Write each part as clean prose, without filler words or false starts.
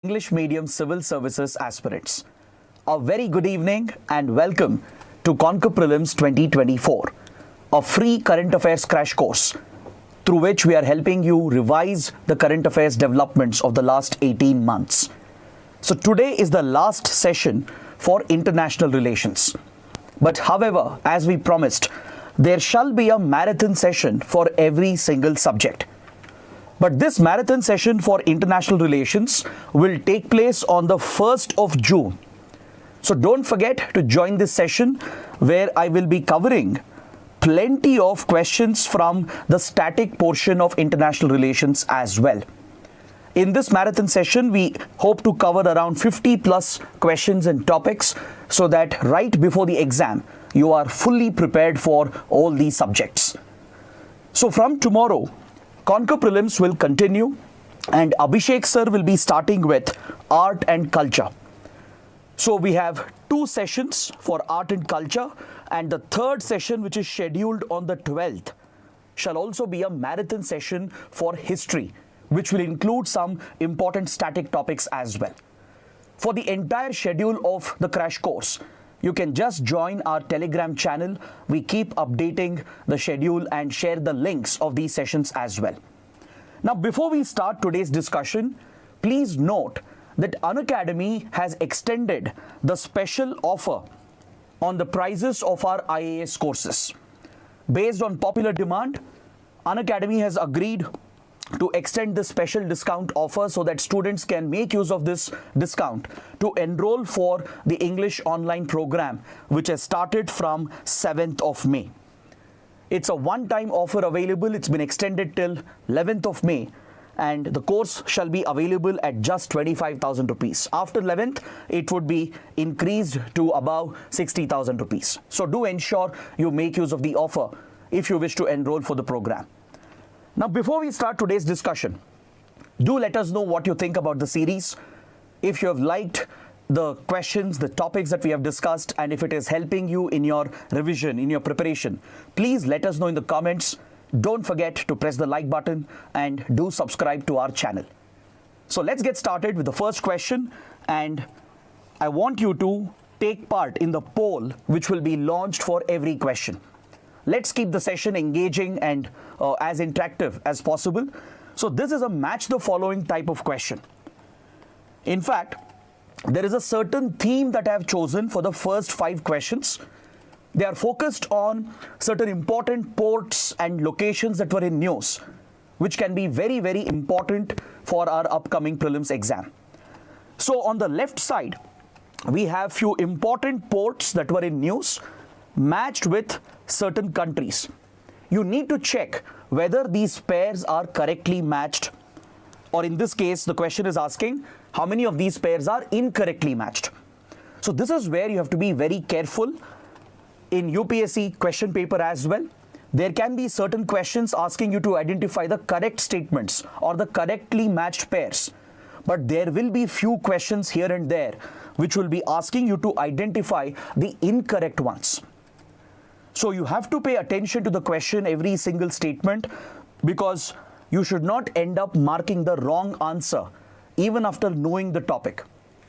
English medium civil services aspirants. A very good evening and welcome to Conquer Prelims 2024, a free current affairs crash course through which we are helping you revise the current affairs developments of the last 18 months. So today is the last session for international relations. But however, as we promised, there shall be a marathon session for every single subject. But this marathon session for international relations will take place on the 1st of June. So don't forget to join this session where I will be covering plenty of questions from the static portion of international relations as well. In this marathon session, we hope to cover around 50 plus questions and topics so that right before the exam, you are fully prepared for all these subjects. So from tomorrow, Conquer Prelims will continue and Abhishek sir will be starting with art and culture. So we have two sessions for art and culture, and the third session, which is scheduled on the 12th, shall also be a marathon session for history, which will include some important static topics as well. For the entire schedule of the crash course, you can just join our Telegram channel. We keep updating the schedule and share the links of these sessions as well. Now, before we start today's discussion, please note that Unacademy has extended the special offer on the prices of our IAS courses. Based on popular demand, Unacademy has agreed to extend this special discount offer so that students can make use of this discount to enroll for the English online program, which has started from 7th of May. It's a one-time offer available. It's been extended till 11th of May, and the course shall be available at just 25,000 rupees. After 11th, it would be increased to above 60,000 rupees. So do ensure you make use of the offer if you wish to enroll for the program. Now, before we start today's discussion, do let us know what you think about the series. If you have liked the questions, the topics that we have discussed, and if it is helping you in your revision, in your preparation, please let us know in the comments. Don't forget to press the like button and do subscribe to our channel. So let's get started with the first question, and I want you to take part in the poll which will be launched for every question. Let's keep the session engaging and as interactive as possible. So this is a match the following type of question. In fact, there is a certain theme that I have chosen for the first 5 questions. They are focused on certain important ports and locations that were in news, which can be very, very important for our upcoming prelims exam. So on the left side, we have few important ports that were in news matched with certain countries. You need to check whether these pairs are correctly matched, or in this case, the question is asking how many of these pairs are incorrectly matched. So this is where you have to be very careful. In UPSC question paper as well, there can be certain questions asking you to identify the correct statements or the correctly matched pairs. But there will be few questions here and there which will be asking you to identify the incorrect ones. So you have to pay attention to the question, every single statement, because you should not end up marking the wrong answer even after knowing the topic.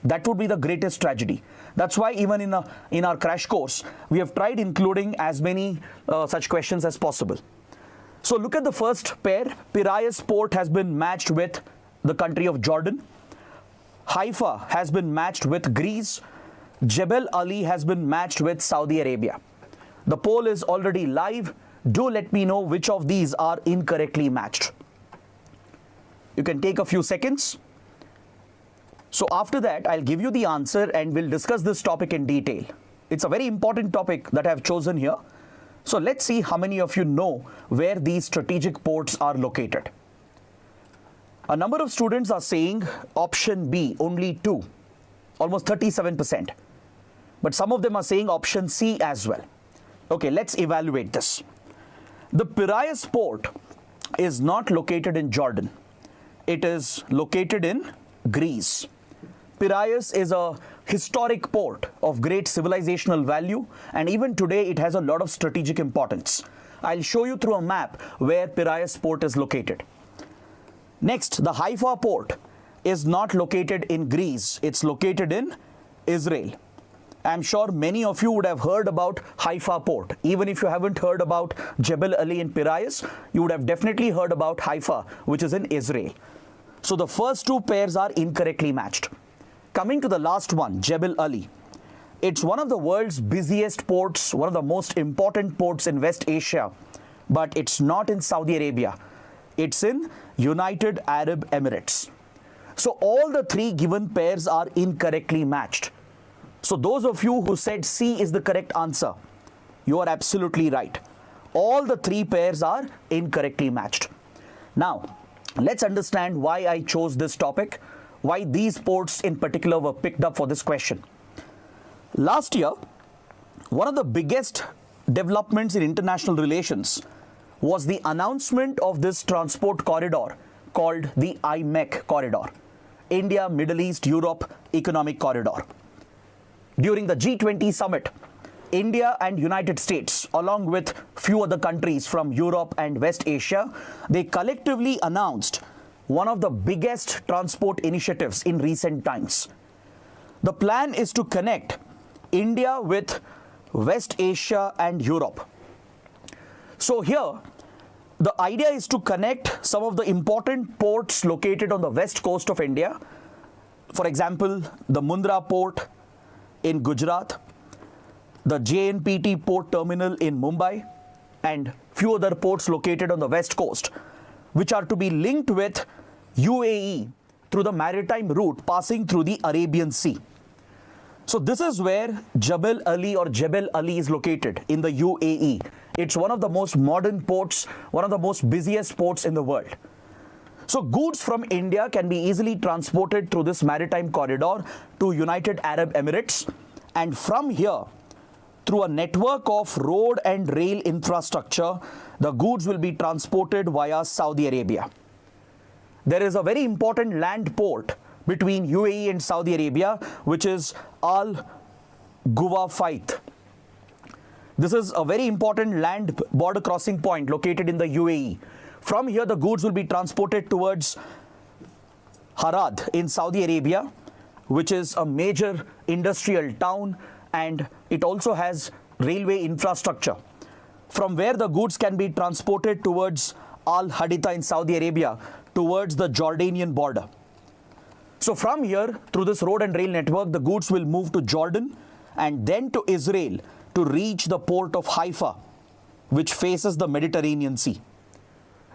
That would be the greatest tragedy. That's why even in our crash course, we have tried including as many such questions as possible. So look at the first pair. Piraeus port has been matched with the country of Jordan. Haifa has been matched with Greece. Jebel Ali has been matched with Saudi Arabia. The poll is already live. Do let me know which of these are incorrectly matched. You can take a few seconds. So after that, I'll give you the answer and we'll discuss this topic in detail. It's a very important topic that I've chosen here. So let's see how many of you know where these strategic ports are located. A number of students are saying option B, only 2, almost 37%. But some of them are saying option C as well. Okay, let's evaluate this. The Piraeus port is not located in Jordan. It is located in Greece. Piraeus is a historic port of great civilizational value, and even today it has a lot of strategic importance. I'll show you through a map where Piraeus port is located. Next, the Haifa port is not located in Greece. It's located in Israel. I'm sure many of you would have heard about Haifa port. Even if you haven't heard about Jebel Ali in Piraeus, you would have definitely heard about Haifa, which is in Israel. So the first two pairs are incorrectly matched. Coming to the last one, Jebel Ali. It's one of the world's busiest ports, one of the most important ports in West Asia, but it's not in Saudi Arabia. It's in United Arab Emirates. So all the three given pairs are incorrectly matched. So those of you who said C is the correct answer, you are absolutely right. All the three pairs are incorrectly matched. Now, let's understand why I chose this topic, why these ports in particular were picked up for this question. Last year, one of the biggest developments in international relations was the announcement of this transport corridor called the IMEC corridor, India, Middle East, Europe Economic Corridor. During the G20 summit, India and United States, along with few other countries from Europe and West Asia, they collectively announced one of the biggest transport initiatives in recent times. The plan is to connect India with West Asia and Europe. So here, the idea is to connect some of the important ports located on the west coast of India. For example, the Mundra port in Gujarat, the JNPT port terminal in Mumbai, and few other ports located on the west coast, which are to be linked with UAE through the maritime route passing through the Arabian Sea. So this is where Jebel Ali or Jebel Ali is located in the UAE. It's one of the most modern ports, one of the most busiest ports in the world. So goods from India can be easily transported through this maritime corridor to United Arab Emirates, and from here, through a network of road and rail infrastructure, the goods will be transported via Saudi Arabia. There is a very important land port between UAE and Saudi Arabia, which is Al Guwafait. This is a very important land border crossing point located in the UAE. From here, the goods will be transported towards Harad in Saudi Arabia, which is a major industrial town, and it also has railway infrastructure, from where the goods can be transported towards Al Haditha in Saudi Arabia, towards the Jordanian border. So from here, through this road and rail network, the goods will move to Jordan and then to Israel to reach the port of Haifa, which faces the Mediterranean Sea.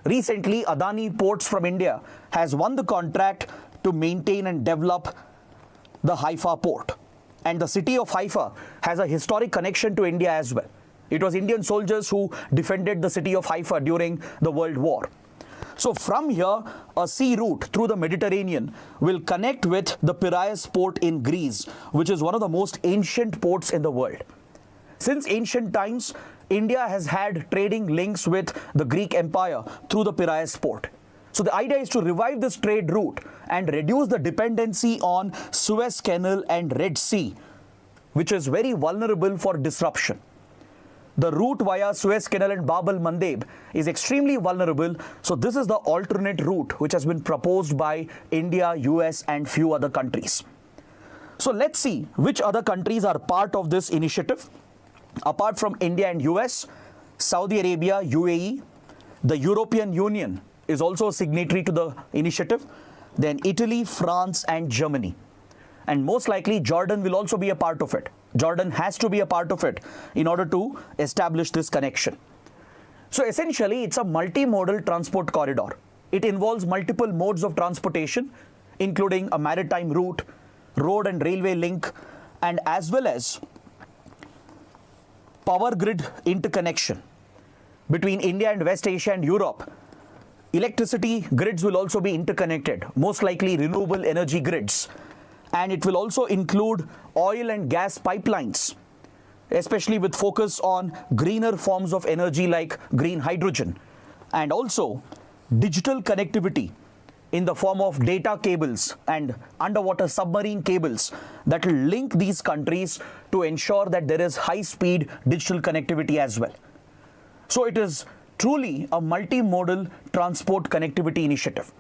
Recently, Adani Ports from India has won the contract to maintain and develop the Haifa port. And the city of Haifa has a historic connection to India as well. It was Indian soldiers who defended the city of Haifa during the World War. So from here, a sea route through the Mediterranean will connect with the Piraeus port in Greece, which is one of the most ancient ports in the world. Since ancient times, India has had trading links with the Greek Empire through the Piraeus port. So the idea is to revive this trade route and reduce the dependency on Suez Canal and Red Sea, which is very vulnerable for disruption. The route via Suez Canal and Bab el-Mandeb is extremely vulnerable. So this is the alternate route which has been proposed by India, US, and few other countries. So let's see which other countries are part of this initiative. Apart from India and US, Saudi Arabia, UAE, the European Union is also a signatory to the initiative, then Italy, France, and Germany. And most likely Jordan will also be a part of it. Jordan has to be a part of it in order to establish this connection. So essentially, it's a multimodal transport corridor. It involves multiple modes of transportation, including a maritime route, road and railway link, and as well as power grid interconnection between India and West Asia and Europe. Electricity grids will also be interconnected, most likely renewable energy grids. And it will also include oil and gas pipelines, especially with focus on greener forms of energy like green hydrogen, and also digital connectivity in the form of data cables and underwater submarine cables that will link these countries to ensure that there is high-speed digital connectivity as well. So it is truly a multimodal transport connectivity initiative.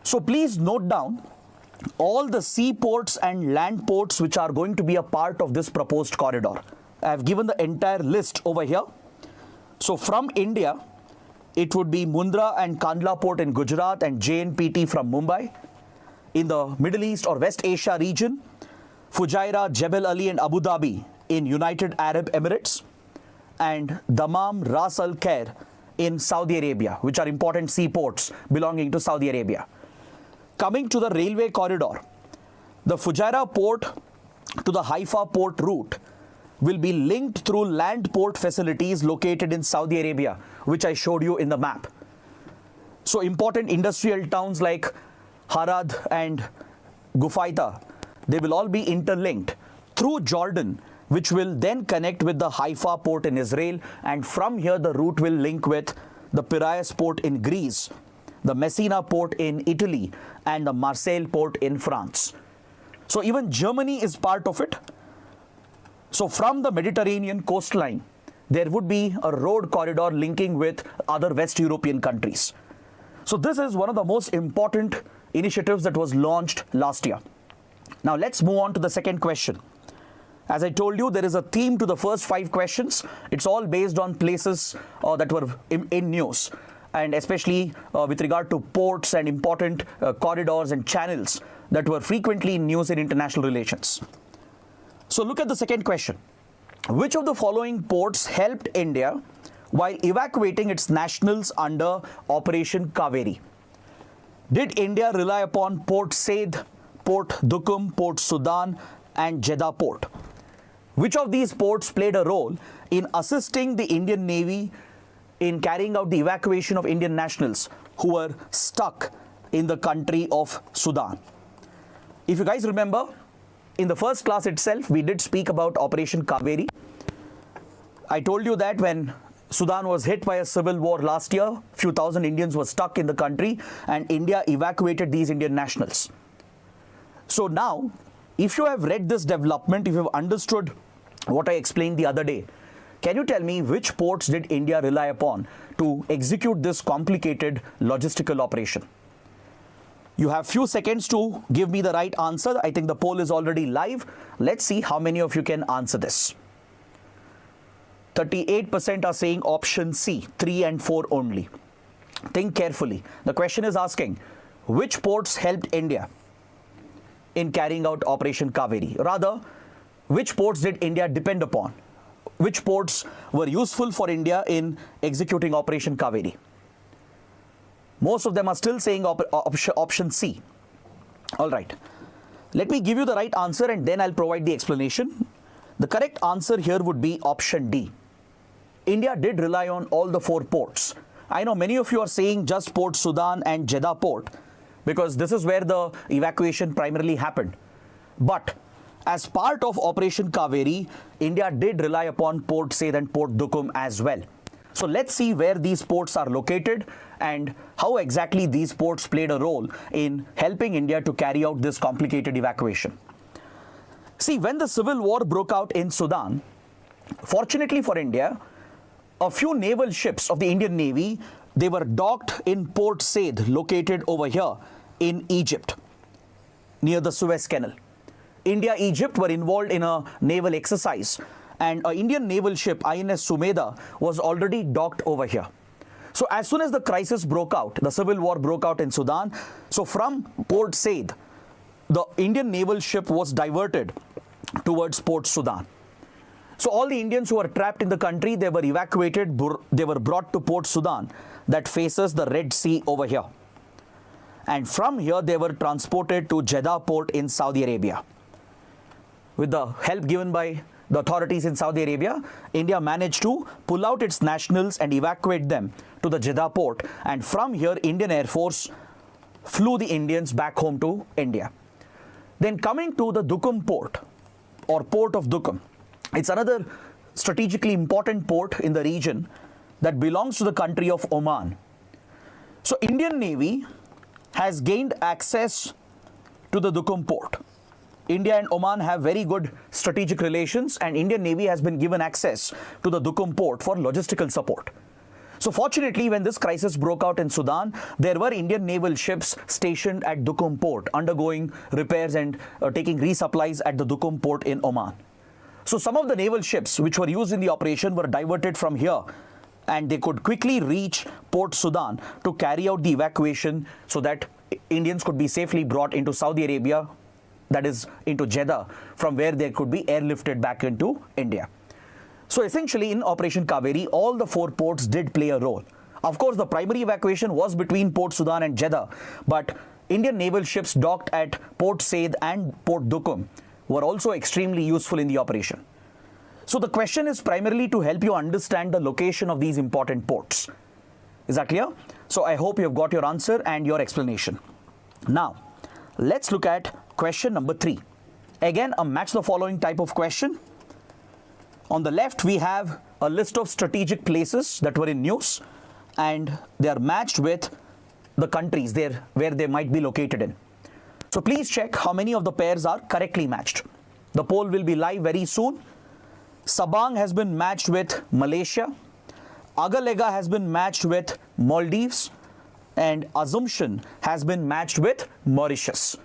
So please note down all the seaports and land ports which are going to be a part of this proposed corridor. I have given the entire list over here. So from India, it would be Mundra and Kandla port in Gujarat and JNPT from Mumbai. In the Middle East or West Asia region, Fujairah, Jebel Ali and Abu Dhabi in United Arab Emirates, and Dammam, Ras Al Khair in Saudi Arabia, which are important seaports belonging to Saudi Arabia. Coming to the railway corridor, the Fujairah port to the Haifa port route will be linked through land port facilities located in Saudi Arabia, which I showed you in the map. So important industrial towns like Harad and Gufaita, they will all be interlinked through Jordan, which will then connect with the Haifa port in Israel, and from here the route will link with the Piraeus port in Greece, the Messina port in Italy, and the Marseille port in France. So even Germany is part of it. So from the Mediterranean coastline, there would be a road corridor linking with other West European countries. So this is one of the most important initiatives that was launched last year. Now let's move on to the second question. As I told you, there is a theme to the first 5 questions. It's all based on places that were in news, and especially with regard to ports and important corridors and channels that were frequently in news in international relations. So look at the second question. Which of the following ports helped India while evacuating its nationals under Operation Kaveri? Did India rely upon Port Said, Port Duqm, Port Sudan and Jeddah port? Which of these ports played a role in assisting the Indian Navy in carrying out the evacuation of Indian nationals who were stuck in the country of Sudan? If you guys remember, in the first class itself, we did speak about Operation Kaveri. I told you that when Sudan was hit by a civil war last year, few thousand Indians were stuck in the country and India evacuated these Indian nationals. So now, if you have read this development, if you have understood what I explained the other day, can you tell me which ports did India rely upon to execute this complicated logistical operation? You have few seconds to give me the right answer. I think the poll is already live. Let's see how many of you can answer this. 38% are saying option C, 3 and 4 only. Think carefully. The question is asking, which ports helped India in carrying out Operation Kaveri? Rather, which ports did India depend upon? Which ports were useful for India in executing Operation Kaveri? Most of them are still saying option C. All right. Let me give you the right answer and then I'll provide the explanation. The correct answer here would be option D. India did rely on all the 4 ports. I know many of you are saying just Port Sudan and Jeddah port because this is where the evacuation primarily happened. But as part of Operation Kaveri, India did rely upon Port Said and Port Duqm as well. So let's see where these ports are located and how exactly these ports played a role in helping India to carry out this complicated evacuation. See, when the civil war broke out in Sudan, fortunately for India, a few naval ships of the Indian Navy, they were docked in Port Said, located over here in Egypt, near the Suez Canal. India, Egypt were involved in a naval exercise, and an Indian naval ship, INS Sumeda, was already docked over here. So as soon as the crisis broke out, the civil war broke out in Sudan, so from Port Said, the Indian naval ship was diverted towards Port Sudan. So all the Indians who were trapped in the country, they were evacuated, they were brought to Port Sudan that faces the Red Sea over here. And from here, they were transported to Jeddah port in Saudi Arabia. With the help given by the authorities in Saudi Arabia, India managed to pull out its nationals and evacuate them to the Jeddah port. And from here, Indian Air Force flew the Indians back home to India. Then coming to the Duqm port, or port of Duqm, it's another strategically important port in the region that belongs to the country of Oman. So Indian Navy has gained access to the Duqm port. India and Oman have very good strategic relations, and Indian Navy has been given access to the Duqm port for logistical support. So fortunately, when this crisis broke out in Sudan, there were Indian naval ships stationed at Duqm port, undergoing repairs and taking resupplies at the Duqm port in Oman. So some of the naval ships which were used in the operation were diverted from here, and they could quickly reach Port Sudan to carry out the evacuation so that Indians could be safely brought into Saudi Arabia, that is into Jeddah, from where they could be airlifted back into India. So essentially in Operation Kaveri, all the 4 ports did play a role. Of course, the primary evacuation was between Port Sudan and Jeddah, but Indian naval ships docked at Port Said and Port Duqm were also extremely useful in the operation. So the question is primarily to help you understand the location of these important ports. Is that clear? So I hope you have got your answer and your explanation. Now, let's look at question number 3. Again, a match the following type of question. On the left, we have a list of strategic places that were in news, and they are matched with the countries there where they might be located in. So please check how many of the pairs are correctly matched. The poll will be live very soon. Sabang has been matched with Malaysia. Agalega has been matched with Maldives, and Assumption has been matched with Mauritius.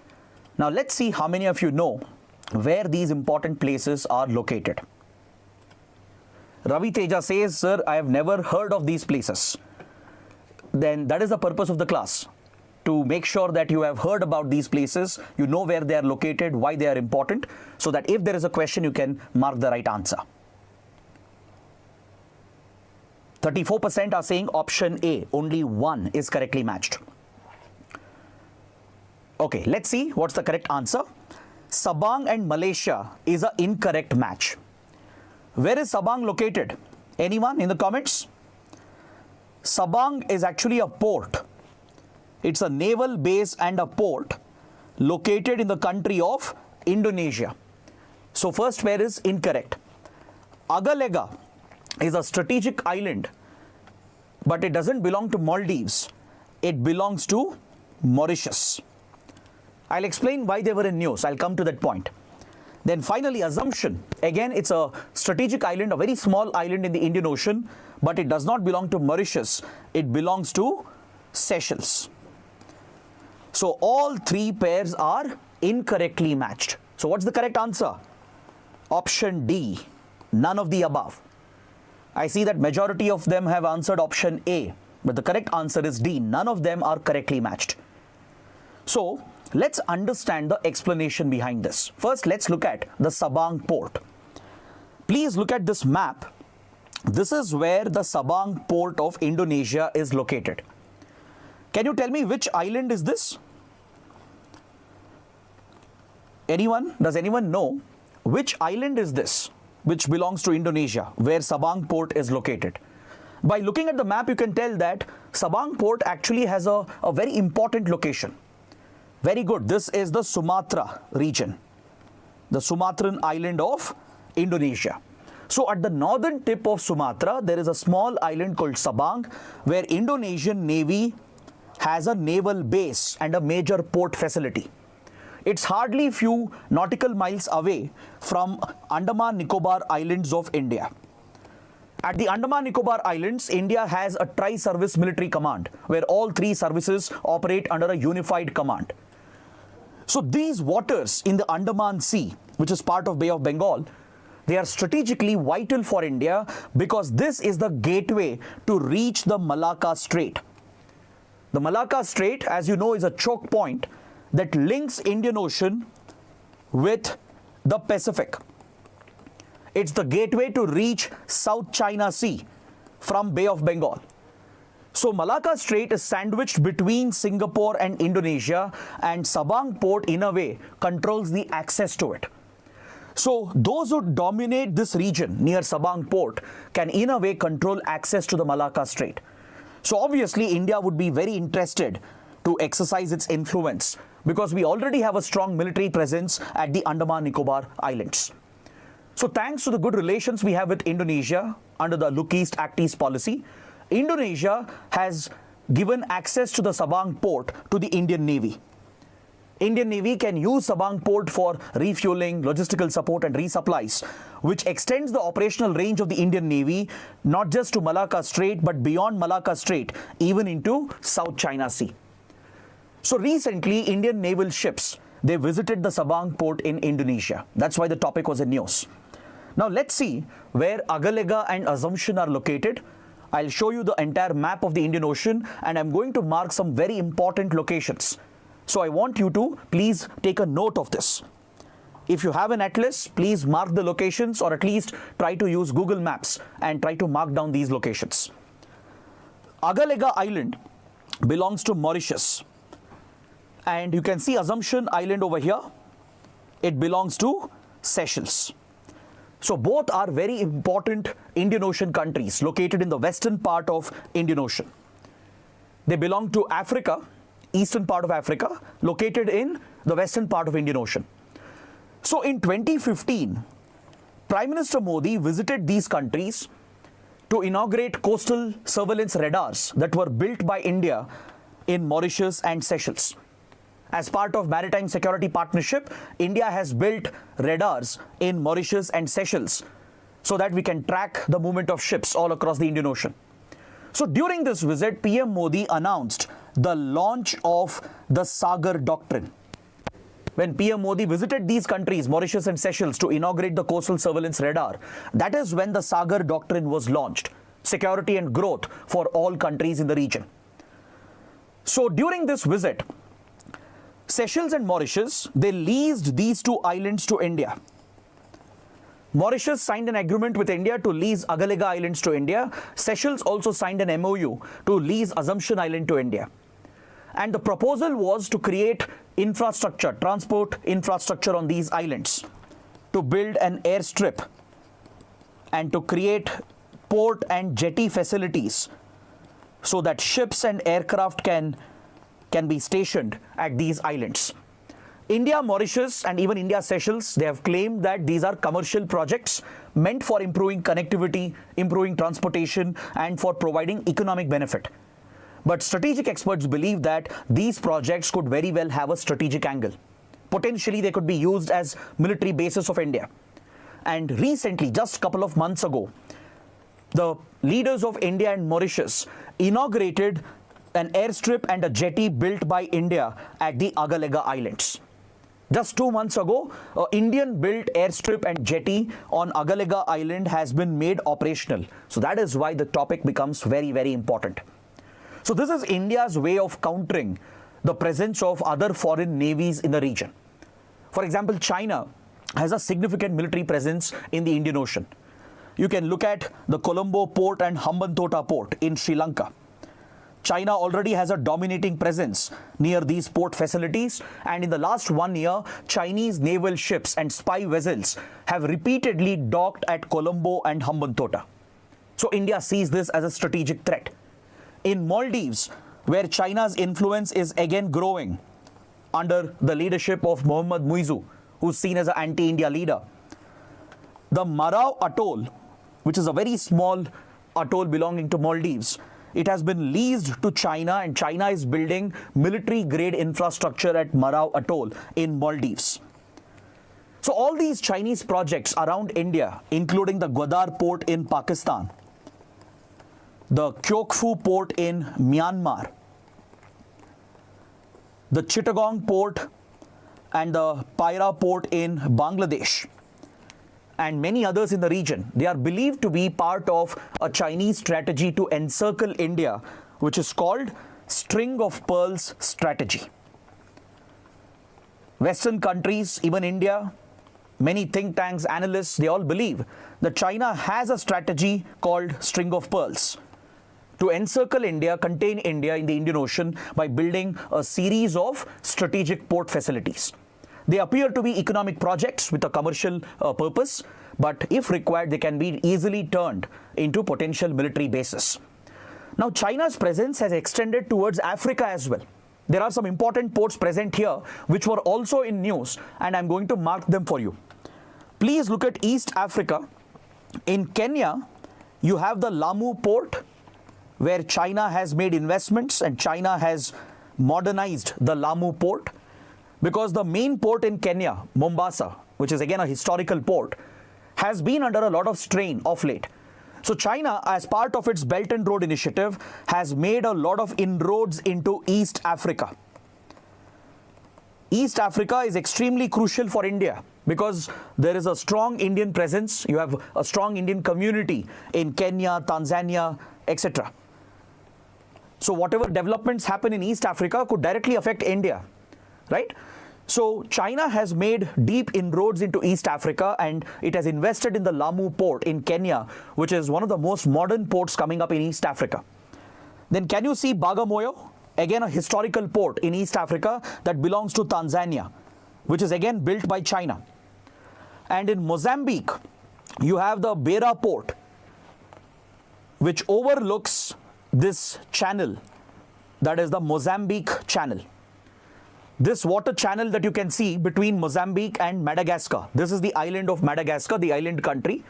Now let's see how many of you know where these important places are located. Ravi Teja says, sir, I have never heard of these places. Then that is the purpose of the class, to make sure that you have heard about these places, you know where they are located, why they are important, so that if there is a question, you can mark the right answer. 34% are saying option A, only 1 is correctly matched. Okay, let's see what's the correct answer. Sabang and Malaysia is an incorrect match. Where is Sabang located? Anyone in the comments? Sabang is actually a port. It's a naval base and a port located in the country of Indonesia. So first pair is incorrect. Agalega is a strategic island, but it doesn't belong to Maldives. It belongs to Mauritius. I'll explain why they were in news. I'll come to that point. Then finally, Assumption. Again, it's a strategic island, a very small island in the Indian Ocean, but it does not belong to Mauritius. It belongs to Seychelles. So all 3 pairs are incorrectly matched. So what's the correct answer? Option D, none of the above. I see that majority of them have answered option A, but the correct answer is D. None of them are correctly matched. So let's understand the explanation behind this. First, let's look at the Sabang port. Please look at this map. This is where the Sabang port of Indonesia is located. Can you tell me which island is this? Anyone? Does anyone know which island is this which belongs to Indonesia, where Sabang port is located? By looking at the map, you can tell that Sabang port actually has a very important location. Very good. This is the Sumatra region, the Sumatran island of Indonesia. So at the northern tip of Sumatra, there is a small island called Sabang, where Indonesian Navy has a naval base and a major port facility. It's hardly few nautical miles away from Andaman Nicobar Islands of India. At the Andaman Nicobar Islands, India has a tri-service military command, where all 3 services operate under a unified command. So these waters in the Andaman Sea, which is part of Bay of Bengal, they are strategically vital for India because this is the gateway to reach the Malacca Strait. The Malacca Strait, as you know, is a choke point that links Indian Ocean with the Pacific. It's the gateway to reach South China Sea from Bay of Bengal. So Malacca Strait is sandwiched between Singapore and Indonesia, and Sabang port in a way controls the access to it. So those who dominate this region near Sabang port can in a way control access to the Malacca Strait. So obviously India would be very interested to exercise its influence because we already have a strong military presence at the Andaman Nicobar Islands. So thanks to the good relations we have with Indonesia under the Look East Act East policy, Indonesia has given access to the Sabang port to the Indian Navy. Indian Navy can use Sabang port for refueling, logistical support and resupplies, which extends the operational range of the Indian Navy not just to Malacca Strait but beyond Malacca Strait, even into South China Sea. So recently, Indian naval ships, they visited the Sabang port in Indonesia. That's why the topic was in news. Now let's see where Agalega and Assumption are located. I'll show you the entire map of the Indian Ocean and I'm going to mark some very important locations. So I want you to please take a note of this. If you have an atlas, please mark the locations or at least try to use Google Maps and try to mark down these locations. Agalega Island belongs to Mauritius. And you can see Assumption Island over here. It belongs to Seychelles. So both are very important Indian Ocean countries located in the western part of Indian Ocean. They belong to Africa, eastern part of Africa, located in the western part of Indian Ocean. So in 2015, Prime Minister Modi visited these countries to inaugurate coastal surveillance radars that were built by India in Mauritius and Seychelles. As part of Maritime Security Partnership, India has built radars in Mauritius and Seychelles so that we can track the movement of ships all across the Indian Ocean. So during this visit, PM Modi announced the launch of the Sagar Doctrine. When PM Modi visited these countries, Mauritius and Seychelles, to inaugurate the coastal surveillance radar, that is when the Sagar Doctrine was launched. Security and growth for all countries in the region. So during this visit, Seychelles and Mauritius, they leased these two islands to India. Mauritius signed an agreement with India to lease Agalega Islands to India. Seychelles also signed an MOU to lease Assumption Island to India. And the proposal was to create infrastructure, transport infrastructure on these islands, to build an airstrip and to create port and jetty facilities so that ships and aircraft can be stationed at these islands. India, Mauritius and even India, Seychelles, they have claimed that these are commercial projects meant for improving connectivity, improving transportation and for providing economic benefit. But strategic experts believe that these projects could very well have a strategic angle. Potentially, they could be used as military bases of India. And recently, just a couple of months ago, the leaders of India and Mauritius inaugurated an airstrip and a jetty built by India at the Agalega Islands. Just 2 months ago, an Indian-built airstrip and jetty on Agalega Island has been made operational. So that is why the topic becomes very, very important. So this is India's way of countering the presence of other foreign navies in the region. For example, China has a significant military presence in the Indian Ocean. You can look at the Colombo port and Hambantota port in Sri Lanka. China already has a dominating presence near these port facilities, and in the last 1 year, Chinese naval ships and spy vessels have repeatedly docked at Colombo and Hambantota. So India sees this as a strategic threat. In Maldives, where China's influence is again growing under the leadership of Mohammad Muizzu, who's seen as an anti-India leader, the Marau Atoll, which is a very small atoll belonging to Maldives, it has been leased to China, and China is building military-grade infrastructure at Marau Atoll in Maldives. So all these Chinese projects around India, including the Gwadar port in Pakistan, the Kyokfu port in Myanmar, the Chittagong port and the Paira port in Bangladesh, and many others in the region, they are believed to be part of a Chinese strategy to encircle India, which is called String of Pearls strategy. Western countries, even India, many think tanks, analysts, they all believe that China has a strategy called String of Pearls to encircle India, contain India in the Indian Ocean by building a series of strategic port facilities. They appear to be economic projects with a commercial purpose, but if required, they can be easily turned into potential military bases. Now, China's presence has extended towards Africa as well. There are some important ports present here, which were also in news, and I'm going to mark them for you. Please look at East Africa. In Kenya, you have the Lamu port, where China has made investments and China has modernized the Lamu port. because the main port in Kenya, Mombasa, which is again a historical port, has been under a lot of strain of late. So China, as part of its Belt and Road Initiative, has made a lot of inroads into East Africa. East Africa is extremely crucial for India because there is a strong Indian presence. You have a strong Indian community in Kenya, Tanzania, etc. So whatever developments happen in East Africa could directly affect India, right? So China has made deep inroads into East Africa, and it has invested in the Lamu port in Kenya, which is one of the most modern ports coming up in East Africa. Then can you see Bagamoyo? Again, a historical port in East Africa that belongs to Tanzania, which is again built by China. And in Mozambique, you have the Beira port, which overlooks this channel, that is the Mozambique Channel. This water channel that you can see between Mozambique and Madagascar. This is the island of Madagascar, the island country.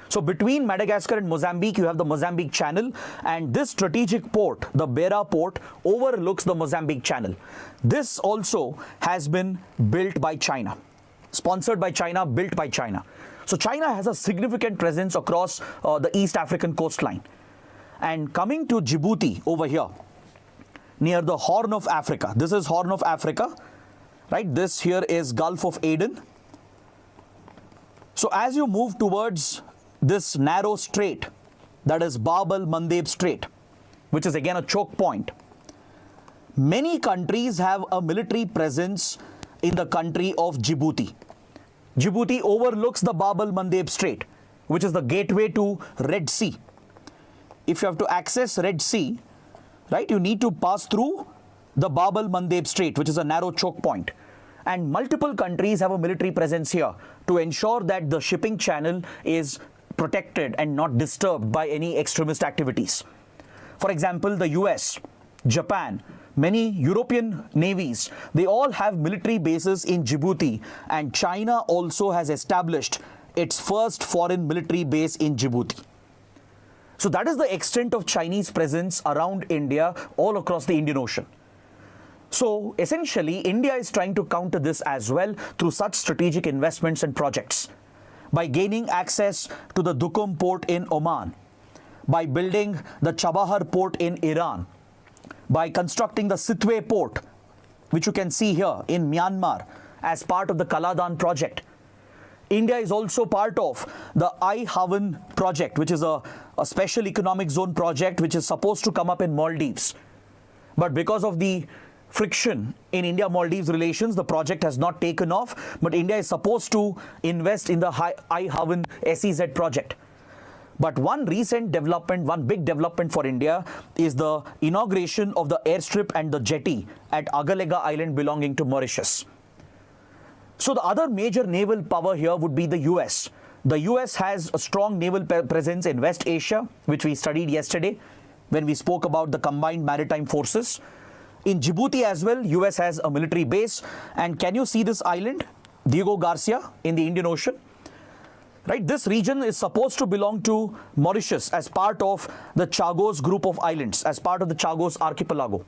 So between Madagascar and Mozambique, you have the Mozambique Channel, and this strategic port, the Beira port, overlooks the Mozambique Channel. This also has been built by China, sponsored by China, built by China. So China has a significant presence across the East African coastline. And coming to Djibouti over here, near the Horn of Africa. This is Horn of Africa, right? This here is Gulf of Aden. So as you move towards this narrow strait, that is Bab el-Mandeb Strait, which is again a choke point, many countries have a military presence in the country of Djibouti. Djibouti overlooks the Bab el-Mandeb Strait, which is the gateway to Red Sea. If you have to access Red Sea, right, you need to pass through the Bab el-Mandeb Strait, which is a narrow choke point. And multiple countries have a military presence here to ensure that the shipping channel is protected and not disturbed by any extremist activities. For example, the US, Japan, many European navies, they all have military bases in Djibouti, and China also has established its first foreign military base in Djibouti. So that is the extent of Chinese presence around India, all across the Indian Ocean. So essentially, India is trying to counter this as well through such strategic investments and projects, by gaining access to the Duqm port in Oman, by building the Chabahar port in Iran, by constructing the Sitwe port, which you can see here in Myanmar as part of the Kaladan project. India is also part of the I-Haven project, which is a special economic zone project which is supposed to come up in Maldives. But because of the friction in India-Maldives relations, the project has not taken off, but India is supposed to invest in the I-Haven SEZ project. But one recent development, one big development for India is the inauguration of the airstrip and the jetty at Agalega Island belonging to Mauritius. So the other major naval power here would be the US. The US has a strong naval presence in West Asia, which we studied yesterday when we spoke about the combined maritime forces. In Djibouti as well, US has a military base. And can you see this island, Diego Garcia, in the Indian Ocean? Right, this region is supposed to belong to Mauritius as part of the Chagos group of islands, as part of the Chagos archipelago.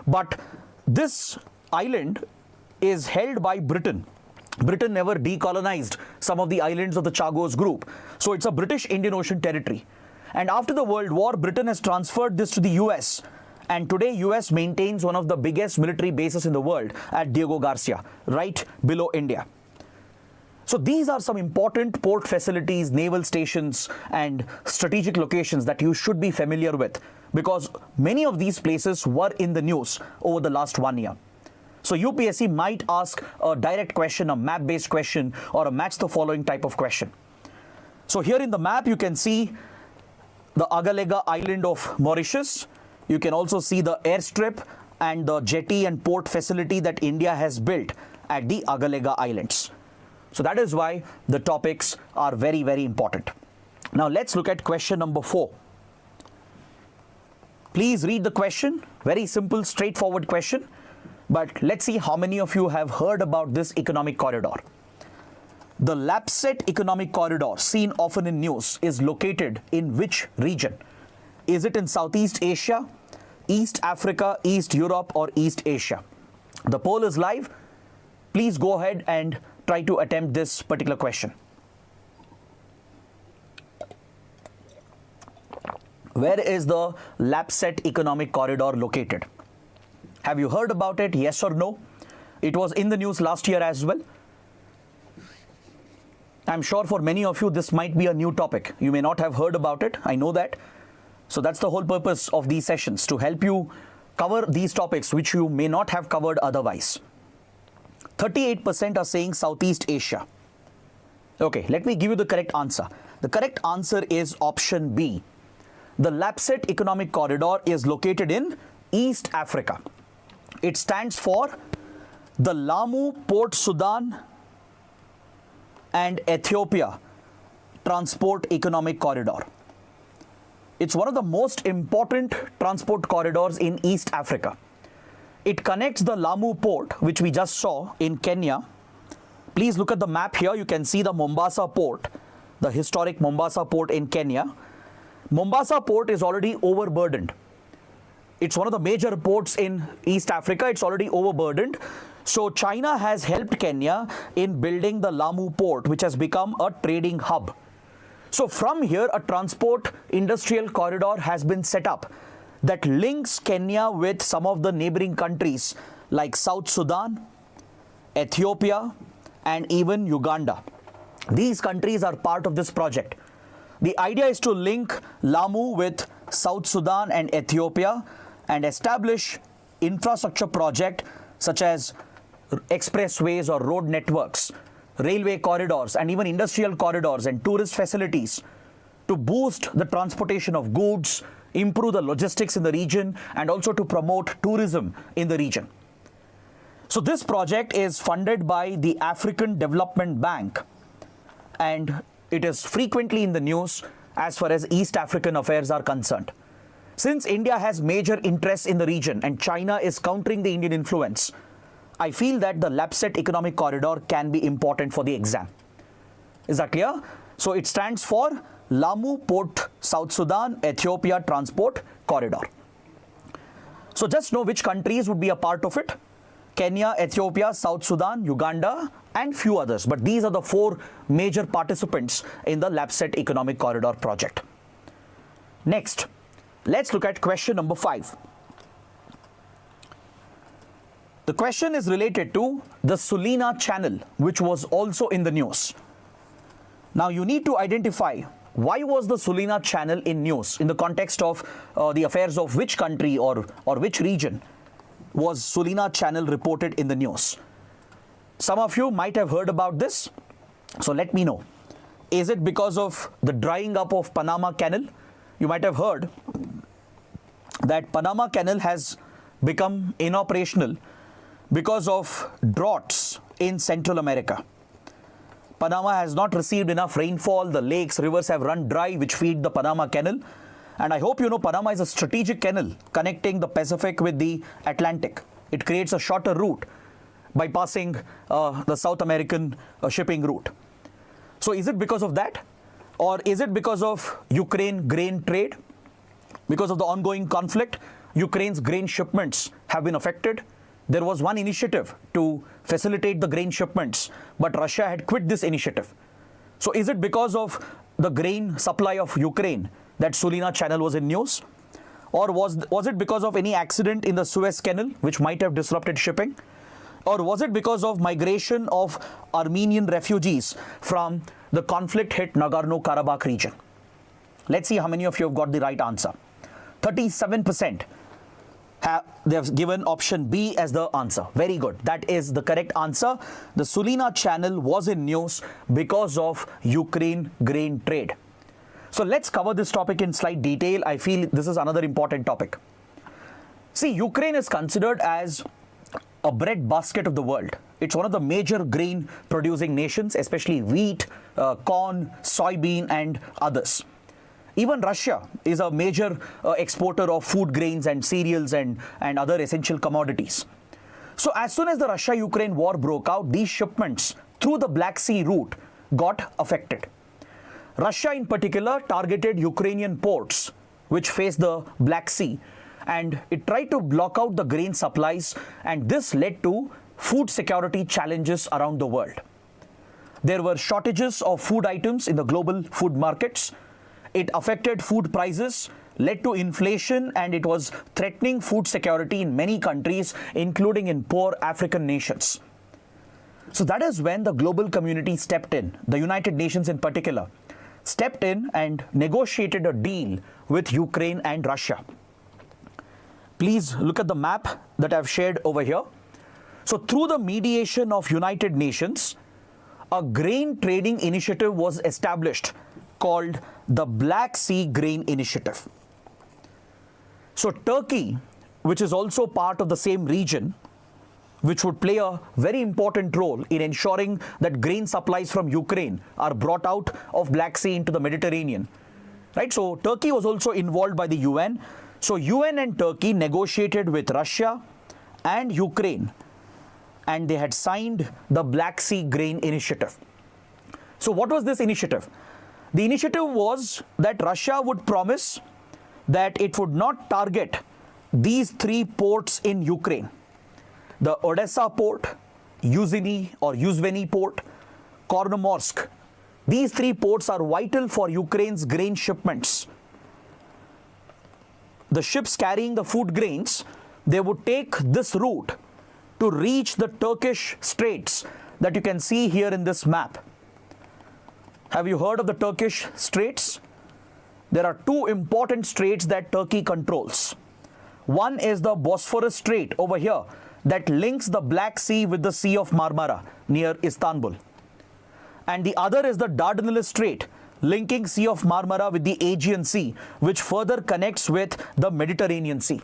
But this island is held by Britain. Britain never decolonized some of the islands of the Chagos group. So it's a British Indian Ocean territory. And after the World War, Britain has transferred this to the US. And today, US maintains one of the biggest military bases in the world at Diego Garcia, right below India. So these are some important port facilities, naval stations, and strategic locations that you should be familiar with, because many of these places were in the news over the last 1 year. So UPSC might ask a direct question, a map-based question, or a match the following type of question. So here in the map, you can see the Agalega Island of Mauritius. You can also see the airstrip and the jetty and port facility that India has built at the Agalega Islands. So that is why the topics are very, very important. Now let's look at question number 4. Please read the question. Very simple, straightforward question. But let's see how many of you have heard about this economic corridor. The LAPSSET economic corridor, seen often in news, is located in which region? Is it in Southeast Asia, East Africa, East Europe, or East Asia? The poll is live. please go ahead and try to attempt this particular question. Where is the LAPSSET economic corridor located? Have you heard about it? Yes or no? It was in the news last year as well. I'm sure for many of you this might be a new topic. You may not have heard about it. I know that. So that's the whole purpose of these sessions, to help you cover these topics which you may not have covered otherwise. 38% are saying Southeast Asia. Okay, let me give you the correct answer. The correct answer is option B. The LAPSSET economic corridor is located in East Africa. It stands for the Lamu, Port Sudan and Ethiopia Transport Economic Corridor. It's one of the most important transport corridors in East Africa. It connects the Lamu port, which we just saw in Kenya. Please look at the map here. You can see the Mombasa port, the historic Mombasa port in Kenya. Mombasa port is already overburdened. It's one of the major ports in East Africa. It's already overburdened. So China has helped Kenya in building the Lamu port, which has become a trading hub. So from here, a transport industrial corridor has been set up that links Kenya with some of the neighboring countries like South Sudan, Ethiopia, and even Uganda. These countries are part of this project. The idea is to link Lamu with South Sudan and Ethiopia and establish infrastructure projects such as expressways or road networks, railway corridors, and even industrial corridors and tourist facilities to boost the transportation of goods, improve the logistics in the region, and also to promote tourism in the region. So this project is funded by the African Development Bank, and it is frequently in the news as far as East African affairs are concerned. Since India has major interests in the region and China is countering the Indian influence, I feel that the LAPSSET economic corridor can be important for the exam. Is that clear? So it stands for Lamu Port South Sudan Ethiopia Transport Corridor. So just know which countries would be a part of it. Kenya, Ethiopia, South Sudan, Uganda, and few others. But these are the 4 major participants in the LAPSSET economic corridor project. Next, let's look at question number 5. The question is related to the Sulina Channel, which was also in the news. Now you need to identify why was the Sulina Channel in news in the context of the affairs of which country or which region was Sulina Channel reported in the news. Some of you might have heard about this, so let me know. Is it because of the drying up of Panama Canal? You might have heard that Panama Canal has become inoperational because of droughts in Central America. Panama has not received enough rainfall. The lakes, rivers have run dry, which feed the Panama Canal. And I hope you know Panama is a strategic canal connecting the Pacific with the Atlantic. It creates a shorter route by passing the South American shipping route. So is it because of that? Or is it because of Ukraine grain trade? Because of the ongoing conflict, Ukraine's grain shipments have been affected. There was one initiative to facilitate the grain shipments, but Russia had quit this initiative. So is it because of the grain supply of Ukraine that Sulina Channel was in news? Or was it because of any accident in the Suez Canal, which might have disrupted shipping? Or was it because of migration of Armenian refugees from the conflict-hit Nagorno-Karabakh region? Let's see how many of you have got the right answer. 37%. They have given option B as the answer. Very good. That is the correct answer. The Sulina Channel was in news because of Ukraine grain trade. So let's cover this topic in slight detail. I feel this is another important topic. See, Ukraine is considered as a bread basket of the world. It's one of the major grain producing nations, especially wheat, corn, soybean, and others. Even Russia is a major exporter of food grains and cereals and other essential commodities. So as soon as the Russia-Ukraine war broke out, these shipments through the Black Sea route got affected. Russia in particular targeted Ukrainian ports which face the Black Sea, and it tried to block out the grain supplies, and this led to food security challenges around the world. There were shortages of food items in the global food markets. It affected food prices, led to inflation, and it was threatening food security in many countries, including in poor African nations. So that is when the global community stepped in, the United Nations in particular, stepped in and negotiated a deal with Ukraine and Russia. Please look at the map that I've shared over here. So through the mediation of United Nations, a grain trading initiative was established called the Black Sea Grain Initiative. So Turkey, which is also part of the same region, which would play a very important role in ensuring that grain supplies from Ukraine are brought out of Black Sea into the Mediterranean. Right? So Turkey was also involved by the UN. So UN and Turkey negotiated with Russia and Ukraine, and they had signed the Black Sea Grain Initiative. So what was this initiative? The initiative was that Russia would promise that it would not target these three ports in Ukraine: the Odessa port, Yuzhny port, Kornomorsk. These three ports are vital for Ukraine's grain shipments. The ships carrying the food grains, they would take this route to reach the Turkish straits that you can see here in this map. Have you heard of the Turkish straits? There are two important straits that Turkey controls. One is the Bosphorus Strait over here that links the Black Sea with the Sea of Marmara near Istanbul. And the other is the Dardanelles Strait, linking Sea of Marmara with the Aegean Sea, which further connects with the Mediterranean Sea.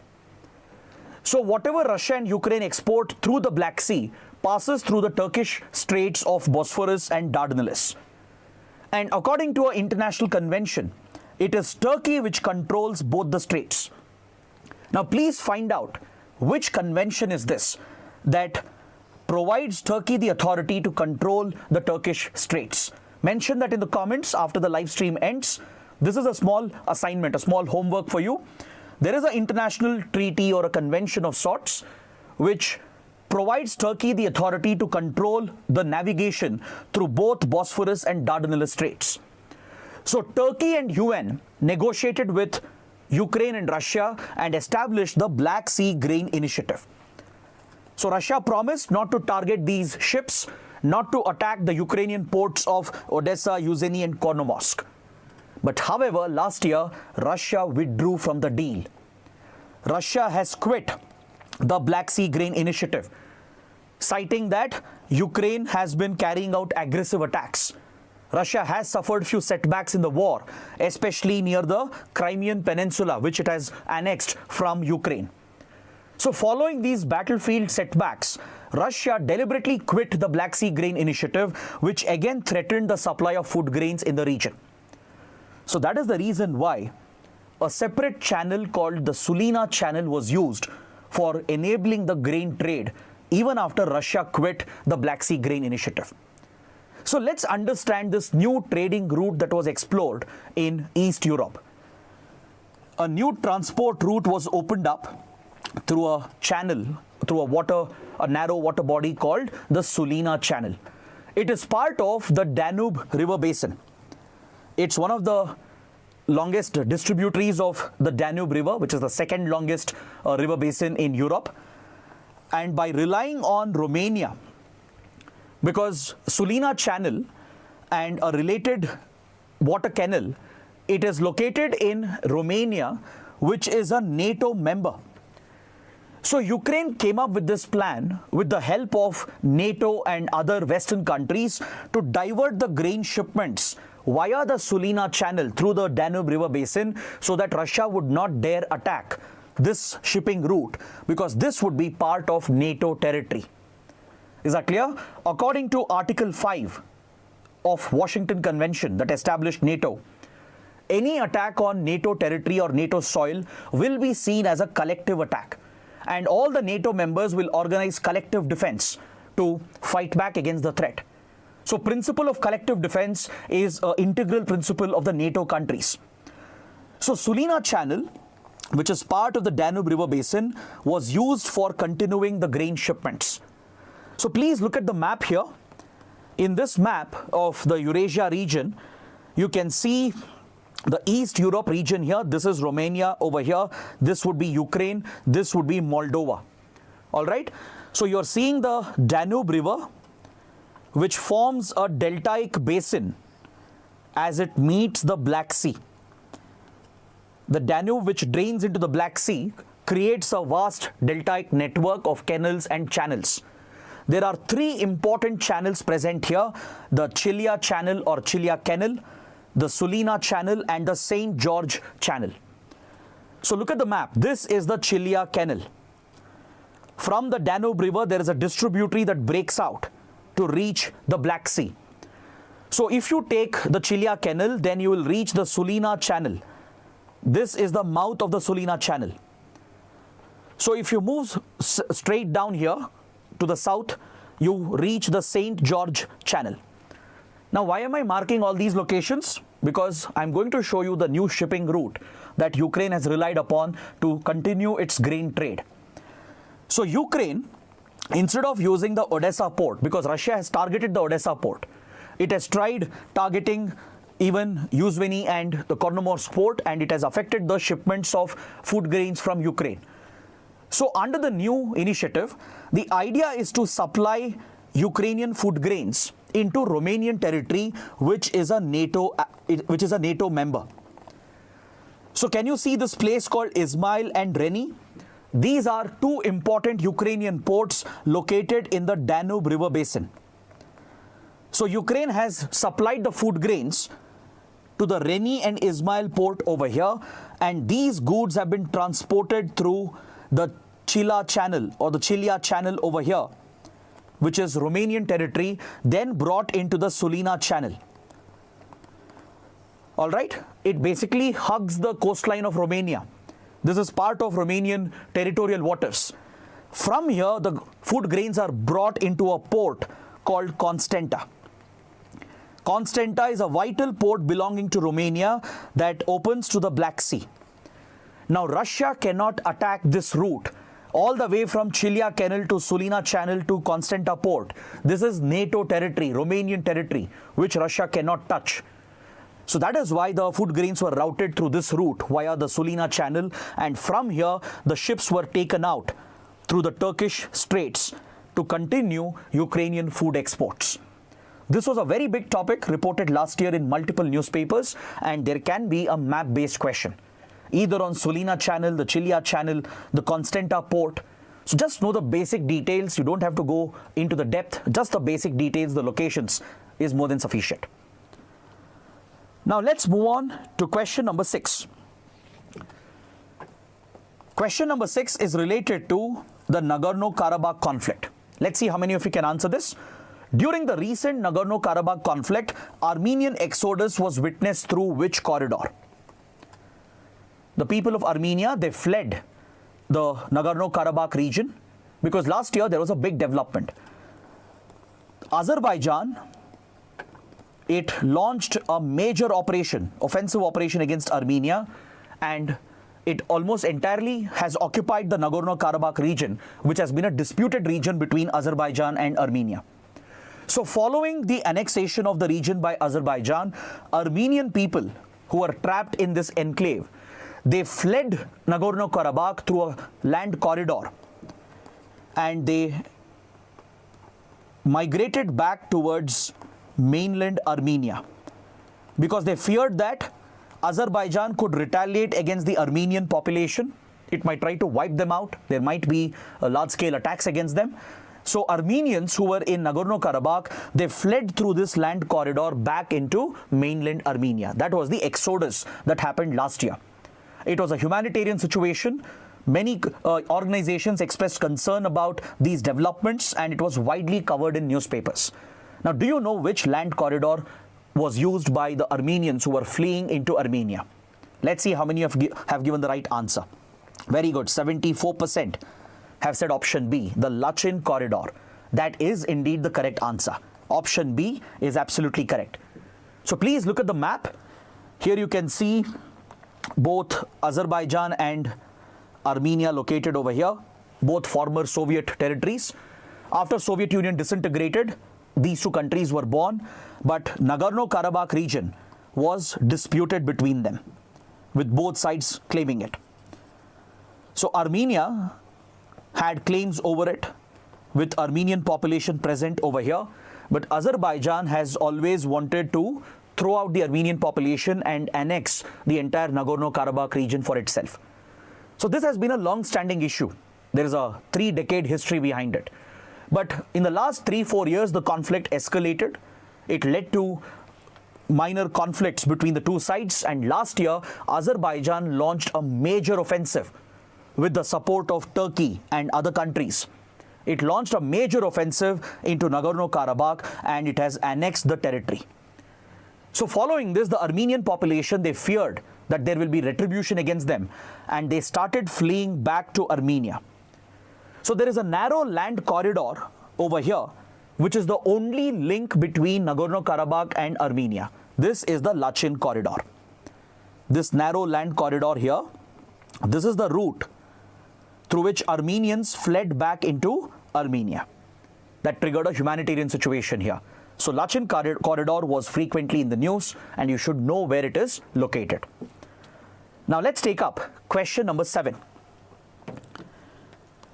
So whatever Russia and Ukraine export through the Black Sea passes through the Turkish straits of Bosphorus and Dardanelles. And according to an international convention, it is Turkey which controls both the straits. Now please find out which convention is this that provides Turkey the authority to control the Turkish straits. Mention that in the comments after the live stream ends. This is a small assignment, a small homework for you. There is an international treaty or a convention of sorts which provides Turkey the authority to control the navigation through both Bosphorus and Dardanelles straits. So Turkey and UN negotiated with Ukraine and Russia and established the Black Sea Grain Initiative. So Russia promised not to target these ships, not to attack the Ukrainian ports of Odessa, Yuzhny and Kornomorsk. But however, last year, Russia withdrew from the deal. Russia has quit the Black Sea Grain Initiative, citing that Ukraine has been carrying out aggressive attacks. Russia has suffered few setbacks in the war, especially near the Crimean Peninsula, which it has annexed from Ukraine. So following these battlefield setbacks, Russia deliberately quit the Black Sea Grain Initiative, which again threatened the supply of food grains in the region. So that is the reason why a separate channel called the Sulina Channel was used for enabling the grain trade even after Russia quit the Black Sea Grain Initiative. So let's understand this new trading route that was explored in East Europe. A new transport route was opened up through a channel, through a narrow water body called the Sulina Channel. It is part of the Danube River Basin. It's one of the longest distributaries of the Danube River, which is the second longest river basin in Europe. And by relying on Romania, because Sulina Channel and a related water canal, it is located in Romania, which is a NATO member. So Ukraine came up with this plan with the help of NATO and other Western countries to divert the grain shipments via the Sulina Channel through the Danube River Basin so that Russia would not dare attack this shipping route, because this would be part of NATO territory. Is that clear? According to Article 5 of Washington Convention that established NATO, any attack on NATO territory or NATO soil will be seen as a collective attack, and all the NATO members will organize collective defense to fight back against the threat. So principle of collective defense is an integral principle of the NATO countries. So Sulina Channel, which is part of the Danube River Basin, was used for continuing the grain shipments. So please look at the map here. In this map of the Eurasia region, you can see the East Europe region here. This is Romania over here. This would be Ukraine. This would be Moldova. All right. So you're seeing the Danube River, which forms a deltaic basin as it meets the Black Sea. The Danube, which drains into the Black Sea, creates a vast deltaic network of canals and channels. There are three important channels present here: the Chilia Channel or Chilia Canal, the Sulina Channel, and the St. George Channel. So look at the map. This is the Chilia Canal. From the Danube River, there is a distributary that breaks out to reach the Black Sea. So if you take the Chilia Canal, then you will reach the Sulina Channel. This is the mouth of the Sulina Channel. So if you move straight down here to the south, you reach the St. George Channel. Now, why am I marking all these locations? Because I'm going to show you the new shipping route that Ukraine has relied upon to continue its grain trade. So Ukraine, instead of using the Odessa port, because Russia has targeted the Odessa port, it has tried targeting even Yuzhny and the Kornomorsk port, and it has affected the shipments of food grains from Ukraine. So under the new initiative, the idea is to supply Ukrainian food grains into Romanian territory, which is a NATO member. So can you see this place called Izmail and Reni? These are two important Ukrainian ports located in the Danube River basin. So Ukraine has supplied the food grains to the Reni and Izmail port over here, and these goods have been transported through the Chila Channel or the Chilia Channel over here, which is Romanian territory, then brought into the Sulina Channel. All right, it basically hugs the coastline of Romania. This is part of Romanian territorial waters. From here, the food grains are brought into a port called Constanta. Constanta is a vital port belonging to Romania that opens to the Black Sea. Now, Russia cannot attack this route all the way from Chilia Canal to Sulina Channel to Constanta port. This is NATO territory, Romanian territory, which Russia cannot touch. So that is why the food grains were routed through this route via the Sulina Channel, and from here the ships were taken out through the Turkish Straits to continue Ukrainian food exports. This was a very big topic reported last year in multiple newspapers, and there can be a map-based question, either on Sulina Channel, the Chilia Channel, the Constanta port. So just know the basic details. You don't have to go into the depth. Just the basic details, the locations is more than sufficient. Now let's move on to question number 6. Question number 6 is related to the Nagorno-Karabakh conflict. Let's see how many of you can answer this. During the recent Nagorno-Karabakh conflict, Armenian exodus was witnessed through which corridor? The people of Armenia, they fled the Nagorno-Karabakh region because last year there was a big development. Azerbaijan, it launched a major operation, offensive operation against Armenia, and it almost entirely has occupied the Nagorno-Karabakh region, which has been a disputed region between Azerbaijan and Armenia. So following the annexation of the region by Azerbaijan, Armenian people who were trapped in this enclave, they fled Nagorno-Karabakh through a land corridor, and they migrated back towards mainland Armenia because they feared that Azerbaijan could retaliate against the Armenian population. It might try to wipe them out. There might be large-scale attacks against them. So Armenians who were in Nagorno-Karabakh, they fled through this land corridor back into mainland Armenia. That was the exodus that happened last year. It was a humanitarian situation. Many organizations expressed concern about these developments, and it was widely covered in newspapers. Now, do you know which land corridor was used by the Armenians who were fleeing into Armenia? Let's see how many have given the right answer. Very good. 74% have said option B, the Lachin corridor. That is indeed the correct answer. Option B is absolutely correct. So please look at the map. Here you can see both Azerbaijan and Armenia located over here, both former Soviet territories. After Soviet Union disintegrated, these two countries were born, but Nagorno-Karabakh region was disputed between them, with both sides claiming it. So Armenia had claims over it, with Armenian population present over here, but Azerbaijan has always wanted to throw out the Armenian population and annex the entire Nagorno-Karabakh region for itself. So this has been a long-standing issue. There is a 3-decade history behind it. But in the last 3-4 years, the conflict escalated. It led to minor conflicts between the two sides, and last year, Azerbaijan launched a major offensive with the support of Turkey and other countries. It launched a major offensive into Nagorno-Karabakh, and it has annexed the territory. So following this, the Armenian population, they feared that there will be retribution against them, and they started fleeing back to Armenia. So there is a narrow land corridor over here, which is the only link between Nagorno-Karabakh and Armenia. This is the Lachin corridor. This narrow land corridor here, this is the route through which Armenians fled back into Armenia. That triggered a humanitarian situation here. So Lachin corridor was frequently in the news, and you should know where it is located. Now let's take up question number 7.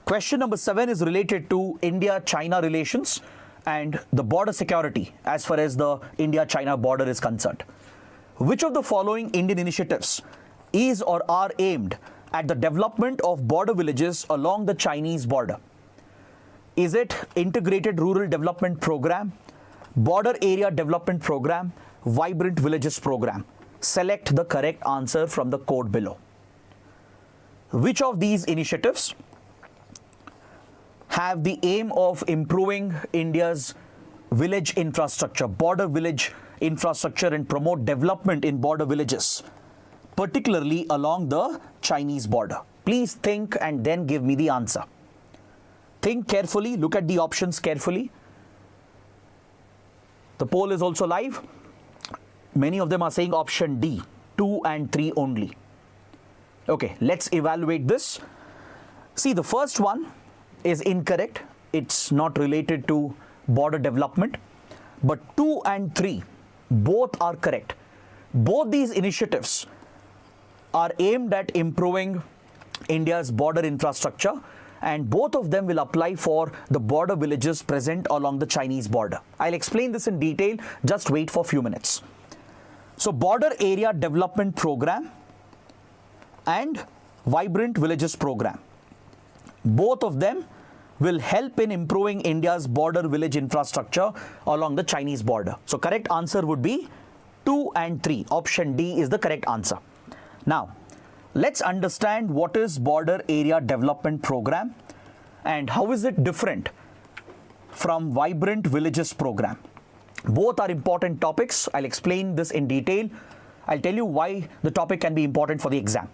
Question number 7 is related to India-China relations and the border security as far as the India-China border is concerned. Which of the following Indian initiatives is or are aimed at the development of border villages along the Chinese border? Is it Integrated Rural Development Program, Border Area Development Program, Vibrant Villages Program? Select the correct answer from the code below. Which of these initiatives have the aim of improving India's village infrastructure, border village infrastructure, and promote development in border villages, particularly along the Chinese border? Please think and then give me the answer. Think carefully, look at the options carefully. The poll is also live. Many of them are saying option D, 2 and 3 only. Okay, let's evaluate this. See, the first one is incorrect. It's not related to border development. But 2 and 3, both are correct. Both these initiatives are aimed at improving India's border infrastructure, and both of them will apply for the border villages present along the Chinese border. I'll explain this in detail. Just wait for a few minutes. So, Border Area Development Program and Vibrant Villages Program, both of them will help in improving India's border village infrastructure along the Chinese border. So, correct answer would be 2 and 3. Option D is the correct answer. Now, let's understand what is Border Area Development Program and how is it different from Vibrant Villages Program. Both are important topics. I'll explain this in detail. I'll tell you why the topic can be important for the exam.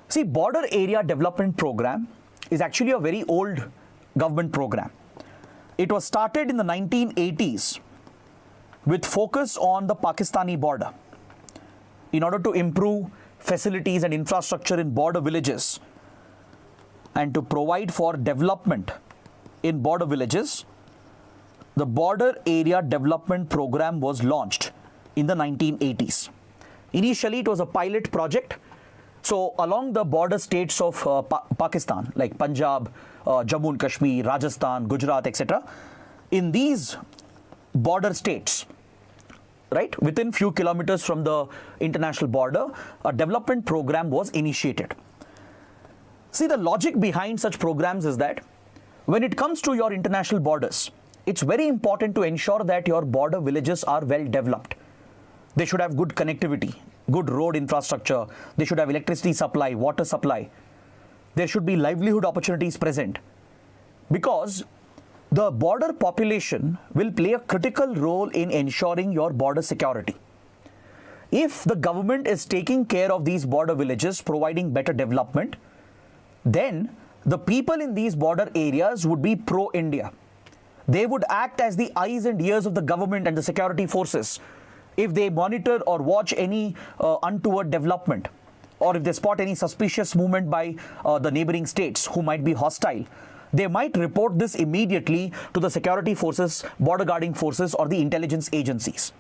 See, Border Area Development Program is actually a very old government program. It was started in the 1980s with focus on the Pakistani border in order to improve facilities and infrastructure in border villages and to provide for development in border villages. The Border Area Development Program was launched in the 1980s. Initially, it was a pilot project. So, along the border states of Pakistan, like Punjab, Jammu and Kashmir, Rajasthan, Gujarat, etc., in these border states, right, within few kilometers from the international border, a development program was initiated. See, the logic behind such programs is that when it comes to your international borders, it's very important to ensure that your border villages are well developed. They should have good connectivity, good road infrastructure. They should have electricity supply, water supply. There should be livelihood opportunities present, because the border population will play a critical role in ensuring your border security. If the government is taking care of these border villages, providing better development, then the people in these border areas would be pro-India. They would act as the eyes and ears of the government and the security forces if they monitor or watch any untoward development, or if they spot any suspicious movement by the neighboring states who might be hostile. they might report this immediately to the security forces, border guarding forces, or the intelligence agencies.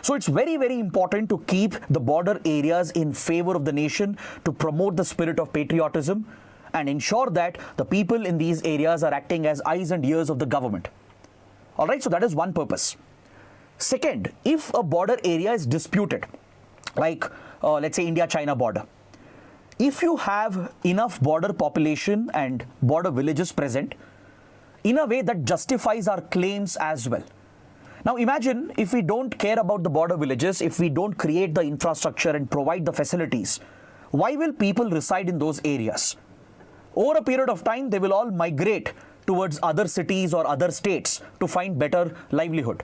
So it's very, very important to keep the border areas in favor of the nation, to promote the spirit of patriotism and ensure that the people in these areas are acting as eyes and ears of the government. All right, so that is one purpose. Second, if a border area is disputed, like let's say India-China border, if you have enough border population and border villages present, in a way that justifies our claims as well. Now imagine if we don't care about the border villages, if we don't create the infrastructure and provide the facilities, why will people reside in those areas? Over a period of time, they will all migrate towards other cities or other states to find better livelihood.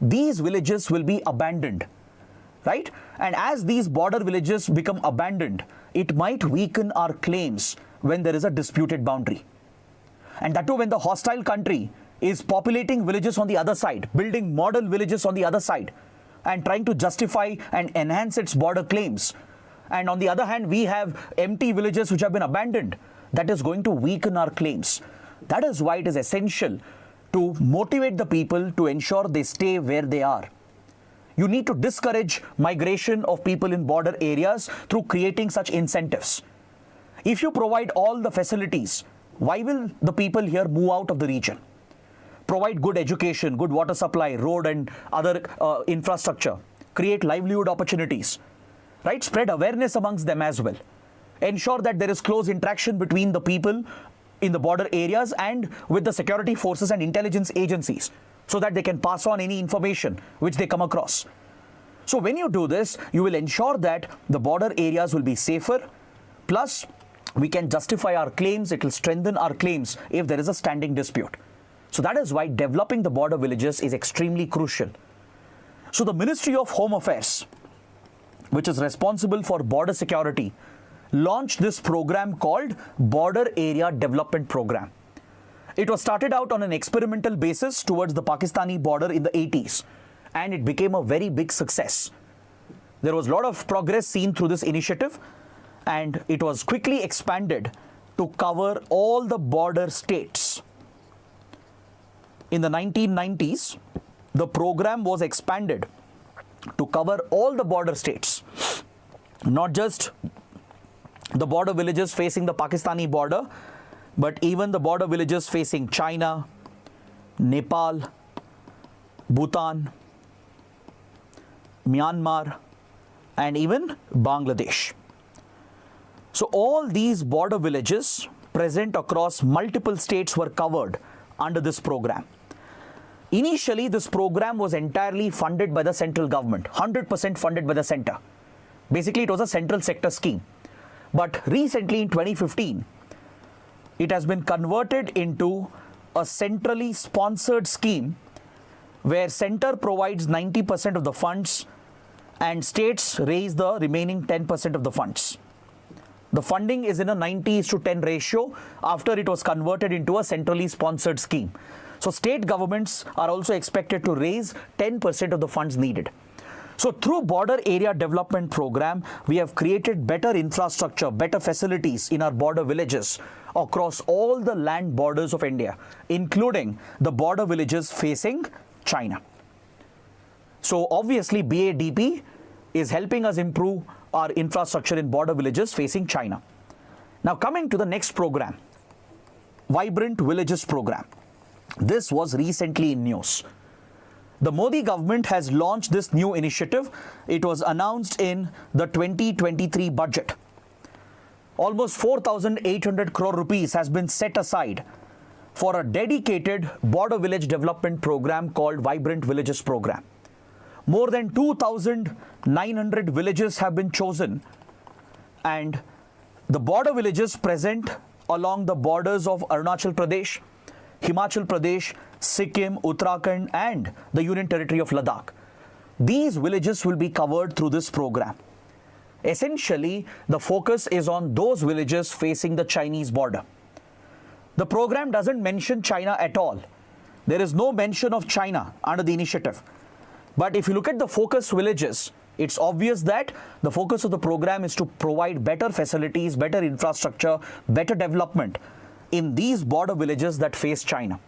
These villages will be abandoned, right? And as these border villages become abandoned, it might weaken our claims when there is a disputed boundary. And that too, when the hostile country is populating villages on the other side, building model villages on the other side, and trying to justify and enhance its border claims. And on the other hand, we have empty villages which have been abandoned. That is going to weaken our claims. That is why it is essential to motivate the people to ensure they stay where they are. You need to discourage migration of people in border areas through creating such incentives. If you provide all the facilities, why will the people here move out of the region? Provide good education, good water supply, road and other infrastructure. Create livelihood opportunities, right? Spread awareness amongst them as well. Ensure that there is close interaction between the people in the border areas and with the security forces and intelligence agencies, so that they can pass on any information which they come across. So when you do this, you will ensure that the border areas will be safer, plus we can justify our claims, it will strengthen our claims if there is a standing dispute. So that is why developing the border villages is extremely crucial. So the Ministry of Home Affairs, which is responsible for border security, launched this program called Border Area Development Program. It was started out on an experimental basis towards the Pakistani border in the 80s, and it became a very big success. There was a lot of progress seen through this initiative, and it was quickly expanded to cover all the border states. In the 1990s, the program was expanded to cover all the border states, not just the border villages facing the Pakistani border, but even the border villages facing China, Nepal, Bhutan, Myanmar, and even Bangladesh. So all these border villages present across multiple states were covered under this program. Initially, this program was entirely funded by the central government, 100% funded by the center. Basically, it was a central sector scheme. But recently in 2015, it has been converted into a centrally sponsored scheme where center provides 90% of the funds and states raise the remaining 10% of the funds. The funding is in a 90:10 ratio after it was converted into a centrally sponsored scheme. So state governments are also expected to raise 10% of the funds needed. So through Border Area Development Program, we have created better infrastructure, better facilities in our border villages across all the land borders of India, including the border villages facing China. So obviously BADP is helping us improve our infrastructure in border villages facing China. Now coming to the next program, Vibrant Villages Program. This was recently in news. The Modi government has launched this new initiative. It was announced in the 2023 budget. Almost 4,800 crore rupees has been set aside for a dedicated border village development program called Vibrant Villages Program. More than 2,900 villages have been chosen, and the border villages present along the borders of Arunachal Pradesh, Himachal Pradesh, Sikkim, Uttarakhand, and the Union Territory of Ladakh. These villages will be covered through this program. Essentially, the focus is on those villages facing the Chinese border. The program doesn't mention China at all. There is no mention of China under the initiative. But if you look at the focus villages, it's obvious that the focus of the program is to provide better facilities, better infrastructure, better development in these border villages that face China.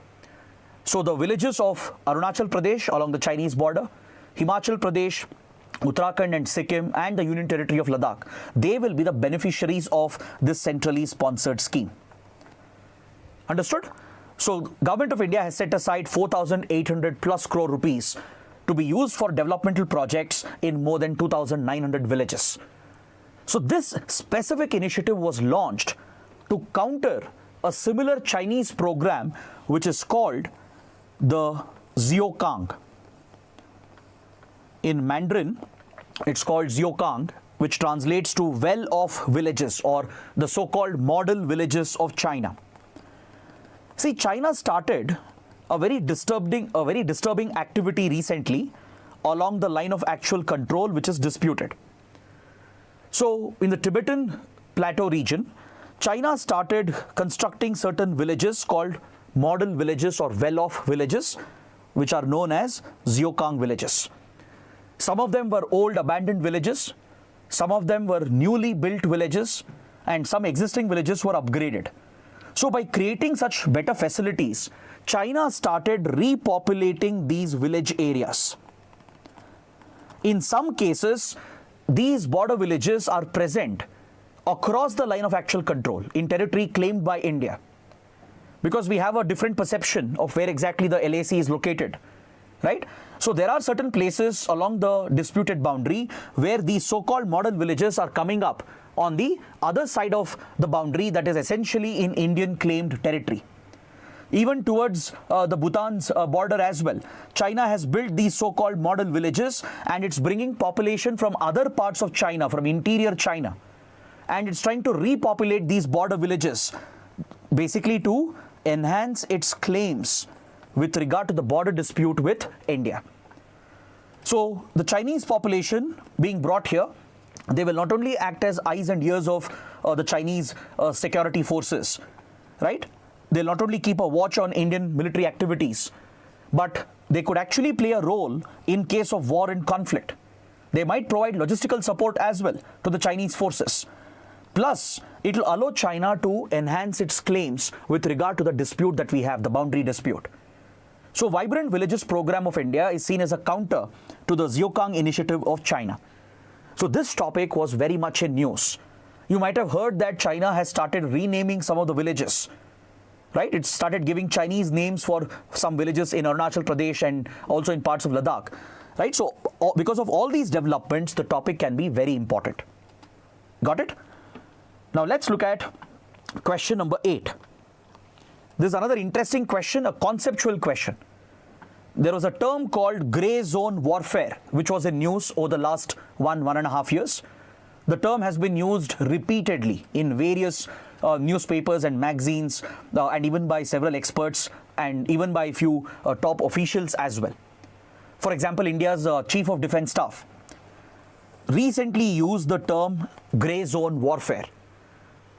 So the villages of Arunachal Pradesh along the Chinese border, Himachal Pradesh, Uttarakhand and Sikkim and the Union Territory of Ladakh, they will be the beneficiaries of this centrally sponsored scheme. Understood? So Government of India has set aside 4,800 plus crore rupees to be used for developmental projects in more than 2,900 villages. So this specific initiative was launched to counter a similar Chinese program which is called the Ziokang. In Mandarin, it's called Ziokang, which translates to well-off villages or the so-called model villages of China. See, China started a very disturbing activity recently along the line of actual control, which is disputed. So in the Tibetan Plateau region, China started constructing certain villages called model villages or well-off villages, which are known as Ziokang villages. Some of them were old abandoned villages, some of them were newly built villages, and some existing villages were upgraded. So by creating such better facilities, China started repopulating these village areas. In some cases, these border villages are present across the line of actual control in territory claimed by India, because we have a different perception of where exactly the LAC is located, right? So there are certain places along the disputed boundary where these so-called model villages are coming up on the other side of the boundary that is essentially in Indian claimed territory. Even towards the Bhutan's border as well, China has built these so-called model villages, and it's bringing population from other parts of China, from interior China, and it's trying to repopulate these border villages basically to enhance its claims with regard to the border dispute with India. So the Chinese population being brought here, they will not only act as eyes and ears of the Chinese security forces, right? They'll not only keep a watch on Indian military activities, but they could actually play a role in case of war and conflict. They might provide logistical support as well to the Chinese forces. Plus, it will allow China to enhance its claims with regard to the dispute that we have, the boundary dispute. So Vibrant Villages program of India is seen as a counter to the Ziokang initiative of China. So this topic was very much in news. You might have heard that China has started renaming some of the villages, right? It started giving Chinese names for some villages in Arunachal Pradesh and also in parts of Ladakh, right? So because of all these developments, the topic can be very important. Got it? Now let's look at question number 8. This is another interesting question, a conceptual question. There was a term called grey zone warfare, which was in news over the last 1.5 years. The term has been used repeatedly in various newspapers and magazines, and even by several experts and even by a few top officials as well. For example, India's Chief of Defence Staff recently used the term grey zone warfare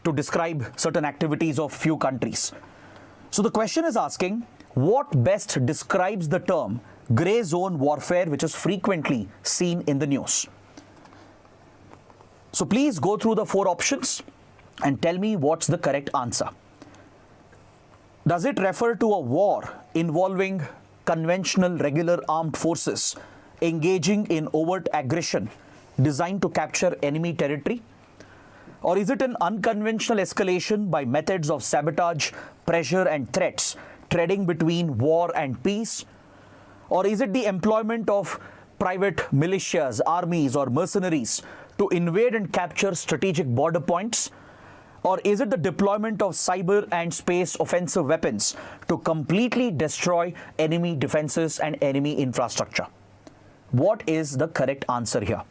to describe certain activities of few countries. So the question is asking, what best describes the term grey zone warfare, which is frequently seen in the news? So please go through the 4 options and tell me what's the correct answer. Does it refer to a war involving conventional regular armed forces engaging in overt aggression designed to capture enemy territory? Or is it an unconventional escalation by methods of sabotage, pressure and threats, treading between war and peace? Or is it the employment of private militias, armies or mercenaries to invade and capture strategic border points? Or is it the deployment of cyber and space offensive weapons to completely destroy enemy defenses and enemy infrastructure? What is the correct answer here?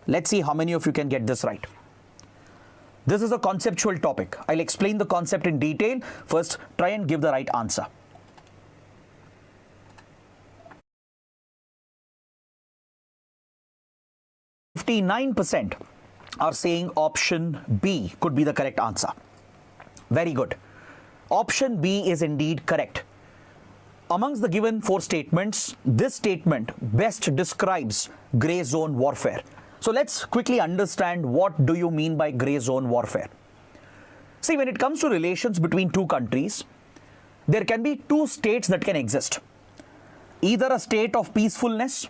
Let's see how many of you can get this right. This is a conceptual topic. I'll explain the concept in detail. First, try and give the right answer. %, are saying option B could be the correct answer. Very good. Option B is indeed correct. Amongst the given 4 statements, this statement best describes grey zone warfare. So let's quickly understand what do you mean by grey zone warfare. See, when it comes to relations between two countries, there can be two states that can exist. Either a state of peacefulness,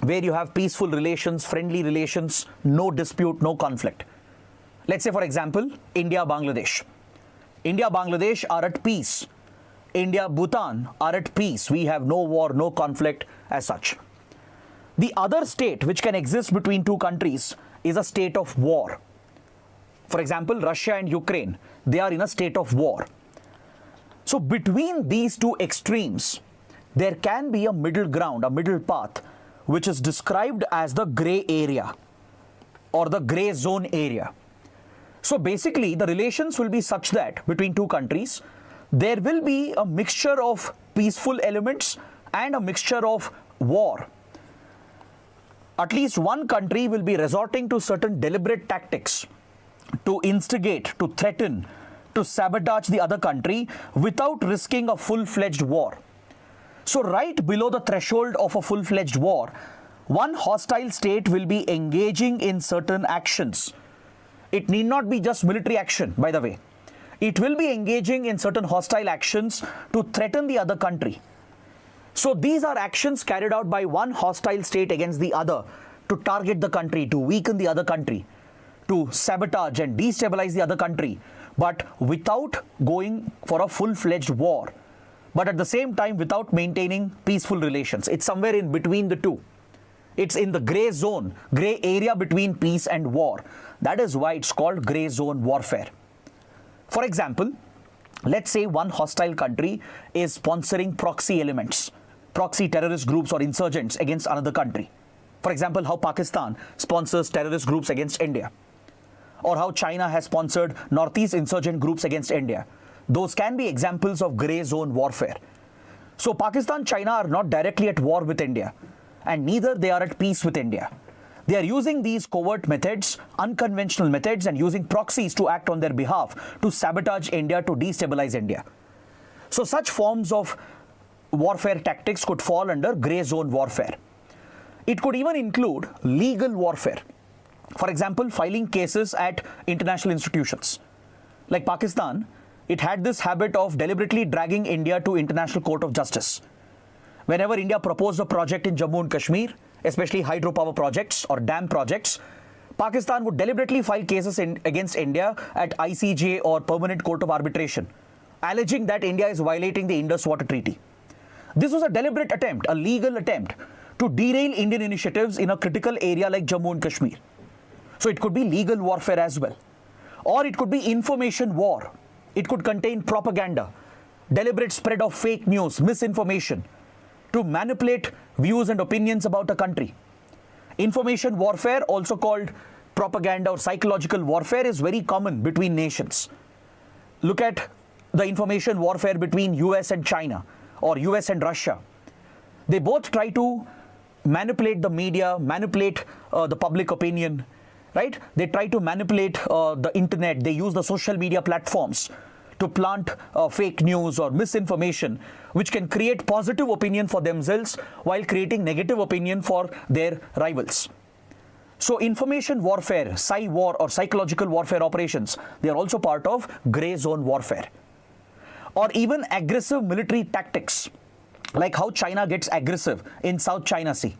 where you have peaceful relations, friendly relations, no dispute, no conflict. Let's say, for example, India-Bangladesh. India-Bangladesh are at peace. India-Bhutan are at peace. We have no war, no conflict as such. The other state which can exist between two countries is a state of war. For example, Russia and Ukraine, they are in a state of war. So between these two extremes, there can be a middle ground, a middle path, which is described as the gray area or the gray zone area. So basically, the relations will be such that between two countries, there will be a mixture of peaceful elements and a mixture of war. At least one country will be resorting to certain deliberate tactics to instigate, to threaten, to sabotage the other country without risking a full-fledged war. So right below the threshold of a full-fledged war, one hostile state will be engaging in certain actions. It need not be just military action, by the way. It will be engaging in certain hostile actions to threaten the other country. So these are actions carried out by one hostile state against the other to target the country, to weaken the other country, to sabotage and destabilize the other country, but without going for a full-fledged war, but at the same time without maintaining peaceful relations. It's somewhere in between the two. It's in the gray zone, gray area between peace and war. That is why it's called gray zone warfare. For example, let's say one hostile country is sponsoring proxy elements, proxy terrorist groups or insurgents against another country. For example, how Pakistan sponsors terrorist groups against India, or how China has sponsored Northeast insurgent groups against India. Those can be examples of gray zone warfare. So Pakistan, China are not directly at war with India, and neither they are at peace with India. They are using these covert methods, unconventional methods, and using proxies to act on their behalf to sabotage India, to destabilize India. So such forms of warfare tactics could fall under gray zone warfare. It could even include legal warfare. For example, filing cases at international institutions. Like Pakistan, it had this habit of deliberately dragging India to International Court of Justice. Whenever India proposed a project in Jammu and Kashmir, especially hydropower projects or dam projects, Pakistan would deliberately file cases against India at ICJ or Permanent Court of Arbitration, alleging that India is violating the Indus Water Treaty. This was a deliberate attempt, a legal attempt, to derail Indian initiatives in a critical area like Jammu and Kashmir. So it could be legal warfare as well. Or it could be information war. It could contain propaganda, deliberate spread of fake news, misinformation, to manipulate views and opinions about a country. Information warfare, also called propaganda or psychological warfare, is very common between nations. Look at the information warfare between US and China or US and Russia. They both try to manipulate the media, manipulate the public opinion, right? They try to manipulate the internet. They use the social media platforms to plant fake news or misinformation, which can create positive opinion for themselves while creating negative opinion for their rivals. So information warfare, war or psychological warfare operations, they are also part of gray zone warfare. Or even aggressive military tactics, like how China gets aggressive in South China Sea.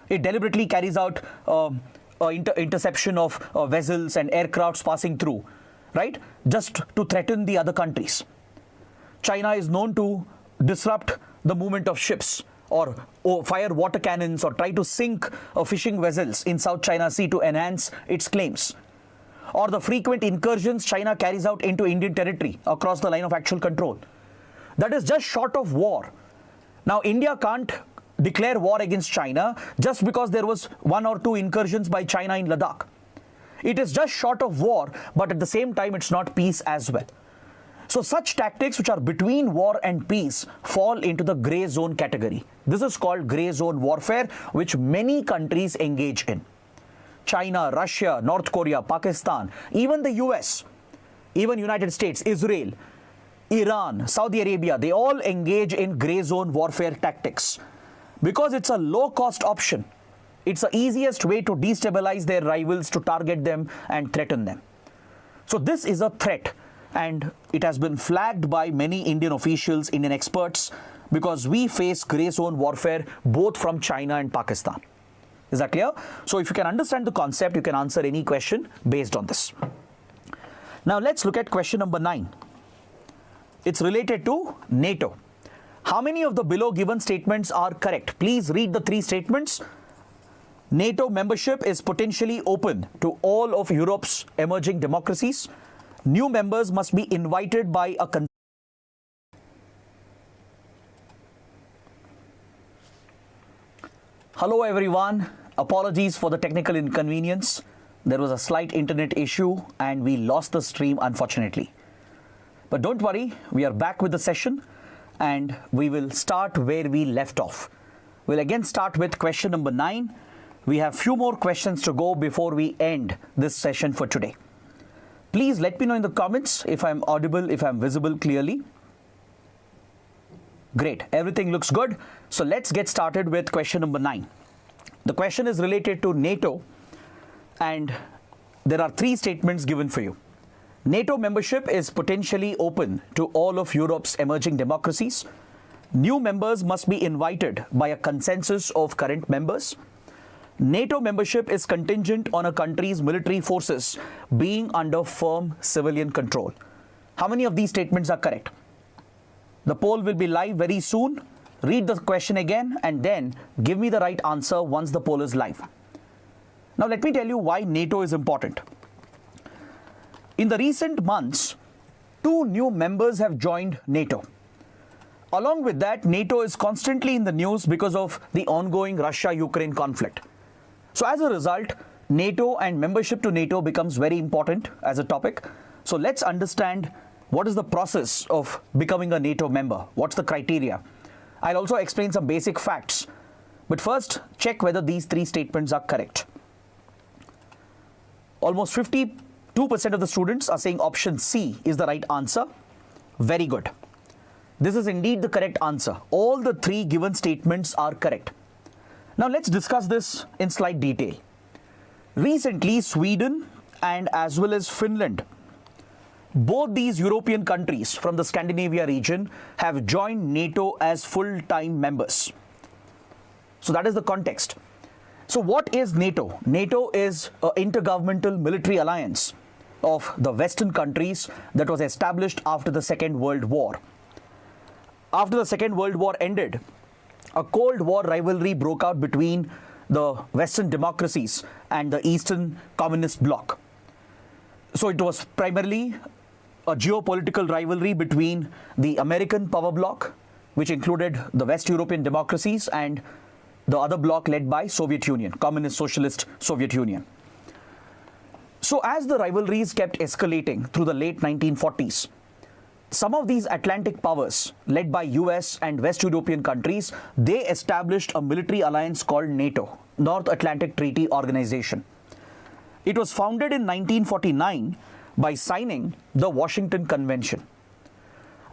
It deliberately carries out interception of vessels and aircrafts passing through, right? Just to threaten the other countries. China is known to disrupt the movement of ships or fire water cannons or try to sink fishing vessels in South China Sea to enhance its claims. Or the frequent incursions China carries out into Indian territory across the line of actual control. That is just short of war. Now, India can't declare war against China just because there was one or two incursions by China in Ladakh. It is just short of war, but at the same time, it's not peace as well. So such tactics which are between war and peace fall into the gray zone category. This is called gray zone warfare, which many countries engage in. China, Russia, North Korea, Pakistan, even the US, even United States, Israel, Iran, Saudi Arabia, they all engage in gray zone warfare tactics because it's a low-cost option. It's the easiest way to destabilize their rivals, to target them and threaten them. So this is a threat and it has been flagged by many Indian officials, Indian experts, because we face grey zone warfare both from China and Pakistan. Is that clear? So if you can understand the concept, you can answer any question based on this. Now let's look at question number 9. It's related to NATO. How many of the below given statements are correct? Please read the 3 statements. NATO membership is potentially open to all of Europe's emerging democracies. New members must be invited by a Hello everyone, apologies for the technical inconvenience. There was a slight internet issue and we lost the stream unfortunately. But don't worry, we are back with the session and we will start where we left off. We'll again start with question number 9. We have few more questions to go before we end this session for today. Please let me know in the comments if I'm audible, if I'm visible clearly. Great, everything looks good. So let's get started with question number 9. The question is related to NATO and there are 3 statements given for you. NATO membership is potentially open to all of Europe's emerging democracies. New members must be invited by a consensus of current members. NATO membership is contingent on a country's military forces being under firm civilian control. How many of these statements are correct? The poll will be live very soon. Read the question again and then give me the right answer once the poll is live. Now let me tell you why NATO is important. In the recent months, 2 new members have joined NATO. Along with that, NATO is constantly in the news because of the ongoing Russia-Ukraine conflict. So as a result, NATO and membership to NATO becomes very important as a topic. So let's understand what is the process of becoming a NATO member. What's the criteria? I'll also explain some basic facts. But first, check whether these 3 statements are correct. Almost 52% of the students are saying option C is the right answer. Very good. This is indeed the correct answer. All the 3 given statements are correct. Now let's discuss this in slight detail. Recently, Sweden and as well as Finland, both these European countries from the Scandinavia region have joined NATO as full-time members. So that is the context. So what is NATO? NATO is an intergovernmental military alliance of the Western countries that was established after the Second World War. After the Second World War ended, a Cold War rivalry broke out between the Western democracies and the Eastern Communist bloc. So it was primarily a geopolitical rivalry between the American power bloc, which included the West European democracies, and the other bloc led by Soviet Union, Communist Socialist Soviet Union. So as the rivalries kept escalating through the late 1940s, some of these Atlantic powers, led by US and West European countries, they established a military alliance called NATO, North Atlantic Treaty Organization. It was founded in 1949 by signing the Washington Convention.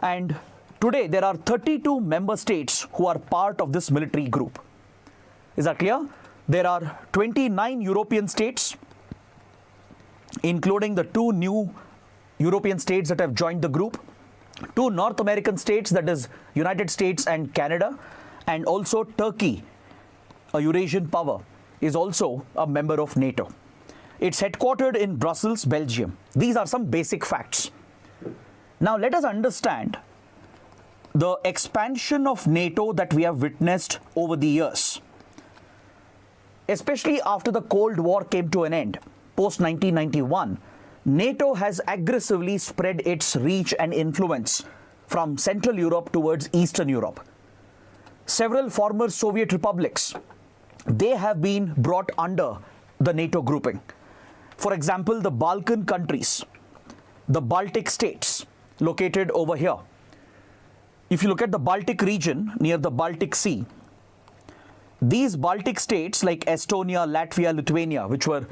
And today there are 32 member states who are part of this military group. Is that clear? There are 29 European states, including the 2 new European states that have joined the group, 2 North American states, that is United States and Canada, and also Turkey, a Eurasian power, is also a member of NATO. It's headquartered in Brussels, Belgium. These are some basic facts. Now let us understand the expansion of NATO that we have witnessed over the years. Especially after the Cold War came to an end, post-1991, NATO has aggressively spread its reach and influence from Central Europe towards Eastern Europe. Several former Soviet republics, they have been brought under the NATO grouping. For example, the Balkan countries, the Baltic states located over here. If you look at the Baltic region near the Baltic Sea, these Baltic states like Estonia, Latvia, Lithuania, which were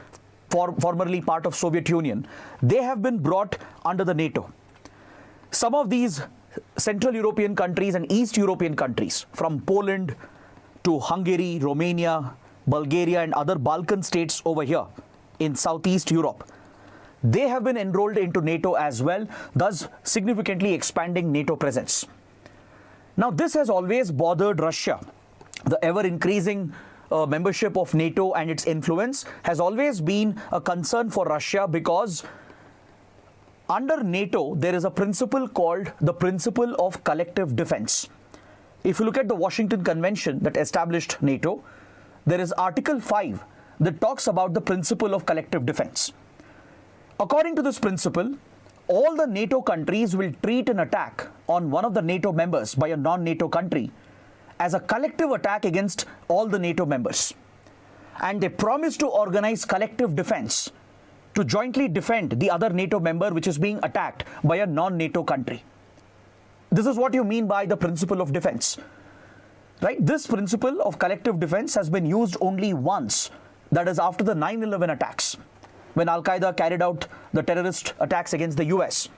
formerly part of Soviet Union, they have been brought under the NATO. Some of these Central European countries and East European countries, from Poland to Hungary, Romania, Bulgaria and other Balkan states over here in Southeast Europe, they have been enrolled into NATO as well, thus significantly expanding NATO presence. Now, this has always bothered Russia. The ever-increasing membership of NATO and its influence has always been a concern for Russia, because under NATO, there is a principle called the principle of collective defense. If you look at the Washington Convention that established NATO, there is Article 5 that talks about the principle of collective defense. According to this principle, all the NATO countries will treat an attack on one of the NATO members by a non-NATO country as a collective attack against all the NATO members. And they promise to organize collective defense to jointly defend the other NATO member which is being attacked by a non-NATO country. This is what you mean by the principle of defense, right? This principle of collective defense has been used only once, that is after the 9/11 attacks, when Al-Qaeda carried out the terrorist attacks against the US.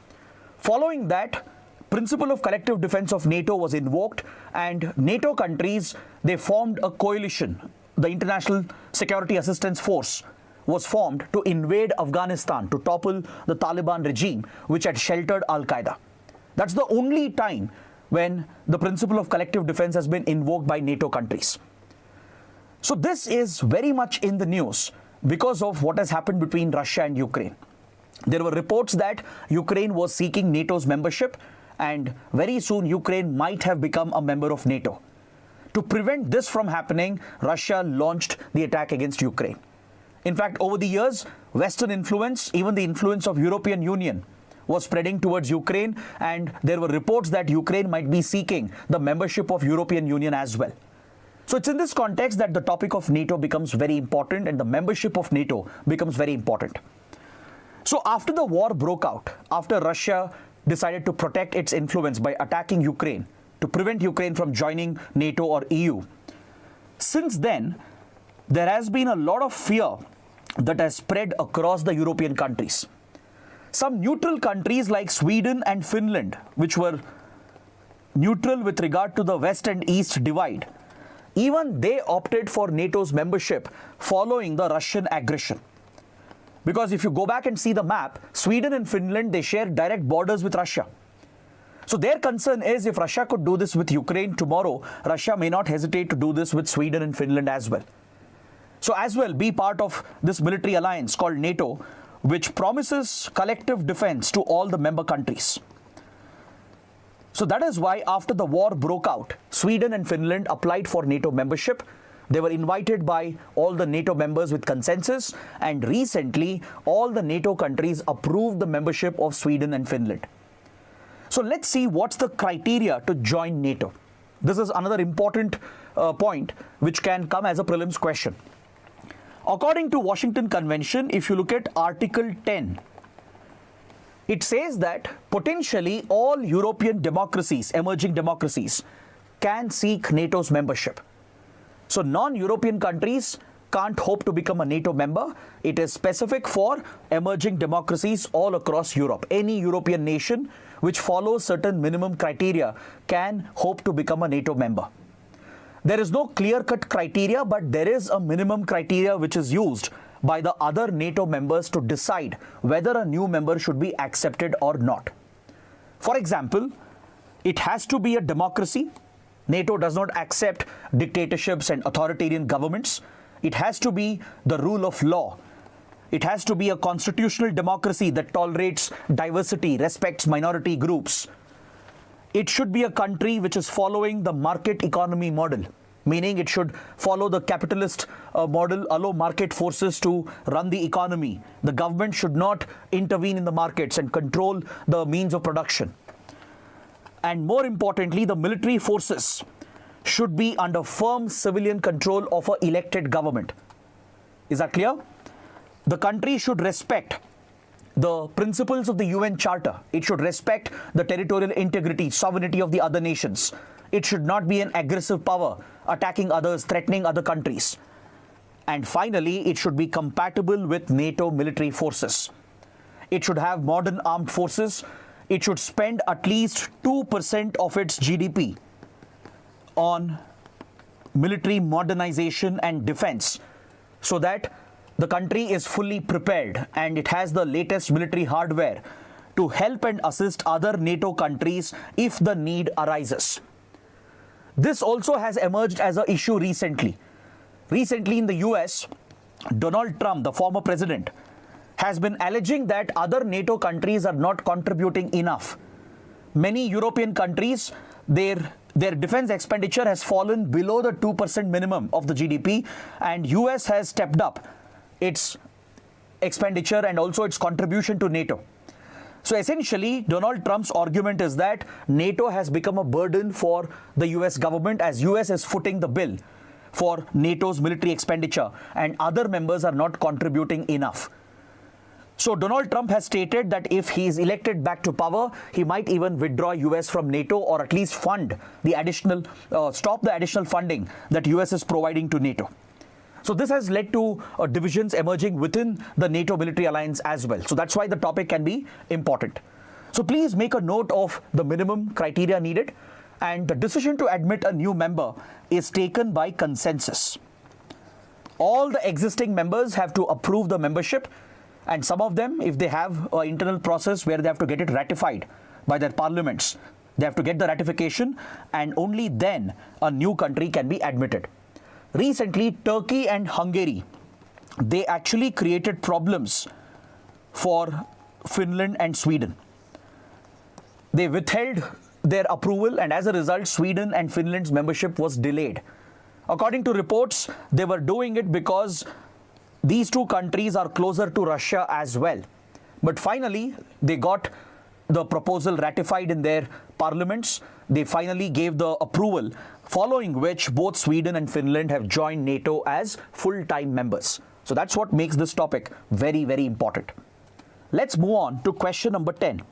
Following that, principle of collective defense of NATO was invoked, and NATO countries, they formed a coalition. The International Security Assistance Force was formed to invade Afghanistan to topple the Taliban regime, which had sheltered Al-Qaeda. That's the only time when the principle of collective defense has been invoked by NATO countries. So this is very much in the news because of what has happened between Russia and Ukraine. There were reports that Ukraine was seeking NATO's membership, and very soon Ukraine might have become a member of NATO. To prevent this from happening, Russia launched the attack against Ukraine. In fact, over the years, Western influence, even the influence of European Union, was spreading towards Ukraine, and there were reports that Ukraine might be seeking the membership of European Union as well. So it's in this context that the topic of NATO becomes very important, and the membership of NATO becomes very important. So after the war broke out, after Russia decided to protect its influence by attacking Ukraine, to prevent Ukraine from joining NATO or EU, since then, there has been a lot of fear that has spread across the European countries. Some neutral countries like Sweden and Finland, which were neutral with regard to the West and East divide, even they opted for NATO's membership following the Russian aggression. Because if you go back and see the map, Sweden and Finland, they share direct borders with Russia. So their concern is, if Russia could do this with Ukraine tomorrow, Russia may not hesitate to do this with Sweden and Finland as well. So as well, be part of this military alliance called NATO, which promises collective defense to all the member countries. So that is why after the war broke out, Sweden and Finland applied for NATO membership. They were invited by all the NATO members with consensus, and recently all the NATO countries approved the membership of Sweden and Finland. So let's see what's the criteria to join NATO. This is another important point which can come as a prelims question. According to Washington Convention, if you look at Article 10, it says that potentially all European democracies, emerging democracies, can seek NATO's membership. So non-European countries can't hope to become a NATO member. It is specific for emerging democracies all across Europe. Any European nation which follows certain minimum criteria can hope to become a NATO member. There is no clear-cut criteria, but there is a minimum criteria which is used by the other NATO members to decide whether a new member should be accepted or not. For example, it has to be a democracy. NATO does not accept dictatorships and authoritarian governments. It has to be the rule of law. It has to be a constitutional democracy that tolerates diversity, respects minority groups. It should be a country which is following the market economy model, meaning it should follow the capitalist model, allow market forces to run the economy. The government should not intervene in the markets and control the means of production. And more importantly, the military forces should be under firm civilian control of an elected government. Is that clear? The country should respect the principles of the UN Charter. It should respect the territorial integrity, sovereignty of the other nations. It should not be an aggressive power attacking others, threatening other countries. And finally, it should be compatible with NATO military forces. It should have modern armed forces. It should spend at least 2% of its GDP on military modernization and defense, so that the country is fully prepared and it has the latest military hardware to help and assist other NATO countries if the need arises. This also has emerged as an issue recently. Recently in the US, Donald Trump, the former president, has been alleging that other NATO countries are not contributing enough. Many European countries, their defense expenditure has fallen below the 2% minimum of the GDP, and US has stepped up its expenditure and also its contribution to NATO. So essentially, Donald Trump's argument is that NATO has become a burden for the US government as US is footing the bill for NATO's military expenditure and other members are not contributing enough. So Donald Trump has stated that if he is elected back to power, he might even withdraw US from NATO or at least fund the additional, stop the additional funding that US is providing to NATO. So this has led to divisions emerging within the NATO military alliance as well. So that's why the topic can be important. So please make a note of the minimum criteria needed, and the decision to admit a new member is taken by consensus. All the existing members have to approve the membership, and some of them, if they have an internal process where they have to get it ratified by their parliaments, they have to get the ratification, and only then a new country can be admitted. Recently, Turkey and Hungary, they actually created problems for Finland and Sweden. They withheld their approval, and as a result, Sweden and Finland's membership was delayed. According to reports, they were doing it because these two countries are closer to Russia as well. But finally, they got the proposal ratified in their parliaments. They finally gave the approval, following which both Sweden and Finland have joined NATO as full-time members. So that's what makes this topic very, very important. Let's move on to question number 10.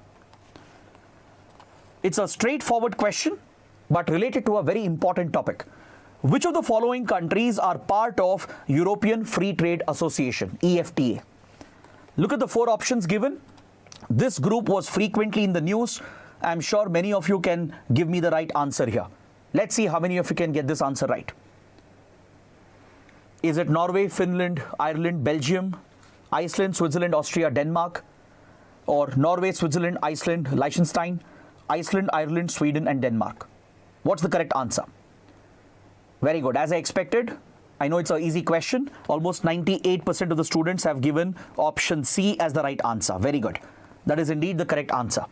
It's a straightforward question, but related to a very important topic. Which of the following countries are part of European Free Trade Association, EFTA? Look at the four options given. This group was frequently in the news. I'm sure many of you can give me the right answer here. Let's see how many of you can get this answer right. Is it Norway, Finland, Ireland, Belgium, Iceland, Switzerland, Austria, Denmark? Or Norway, Switzerland, Iceland, Liechtenstein, Iceland, Ireland, Sweden, and Denmark? What's the correct answer? Very good. As I expected, I know it's an easy question. Almost 98% of the students have given option C as the right answer. Very good. That is indeed the correct answer.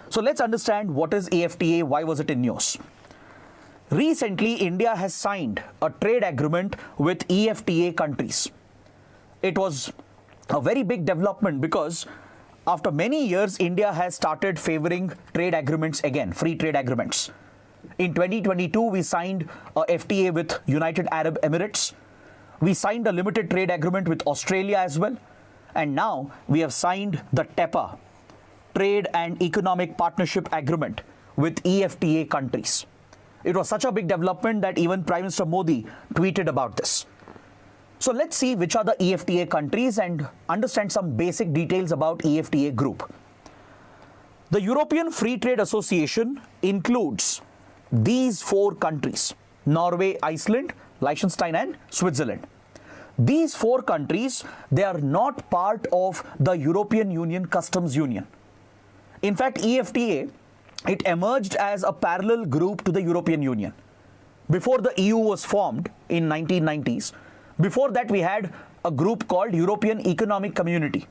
So let's understand what is EFTA, why was it in news? Recently, India has signed a trade agreement with EFTA countries. It was a very big development because after many years, India has started favoring trade agreements again, free trade agreements. In 2022, we signed a FTA with United Arab Emirates. We signed a limited trade agreement with Australia as well. And now we have signed the TEPA, Trade and Economic Partnership Agreement, with EFTA countries. It was such a big development that even Prime Minister Modi tweeted about this. So let's see which are the EFTA countries and understand some basic details about EFTA group. The European Free Trade Association includes these four countries: Norway, Iceland, Liechtenstein, and Switzerland. These four countries, they are not part of the European Union Customs Union. In fact, EFTA, it emerged as a parallel group to the European Union. Before the EU was formed in 1990s, before that we had a group called European Economic Community,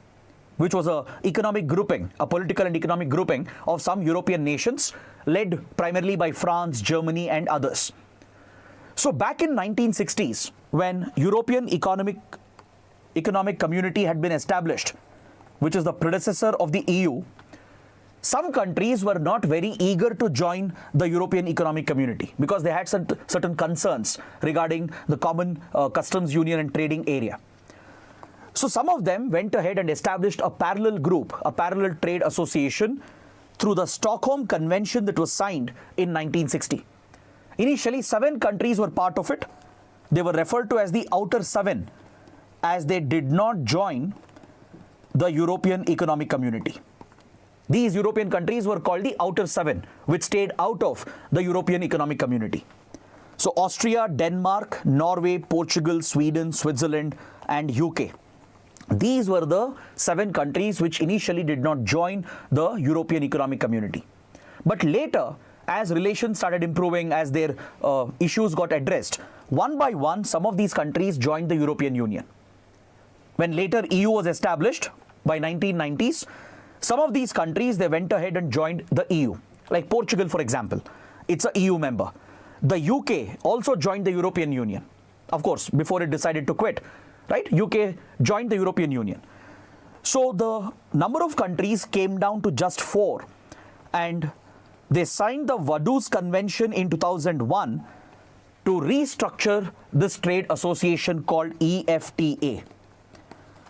which was a economic grouping, a political and economic grouping of some European nations, led primarily by France, Germany, and others. So back in 1960s, when European Economic Community had been established, which is the predecessor of the EU, some countries were not very eager to join the European Economic Community because they had certain concerns regarding the common customs union and trading area. So some of them went ahead and established a parallel group, a parallel trade association, through the Stockholm Convention that was signed in 1960. Initially, 7 countries were part of it. They were referred to as the Outer 7, as they did not join the European Economic Community. These European countries were called the Outer 7, which stayed out of the European Economic Community. So Austria, Denmark, Norway, Portugal, Sweden, Switzerland, and UK. These were the 7 countries which initially did not join the European Economic Community. But later, as relations started improving, as their issues got addressed, one by one, some of these countries joined the European Union. When later EU was established by 1990s, some of these countries, they went ahead and joined the EU. Like Portugal, for example, it's a EU member. The UK also joined the European Union. Of course, before it decided to quit, right? UK joined the European Union. So the number of countries came down to just 4, and they signed the Vaduz Convention in 2001 to restructure this trade association called EFTA.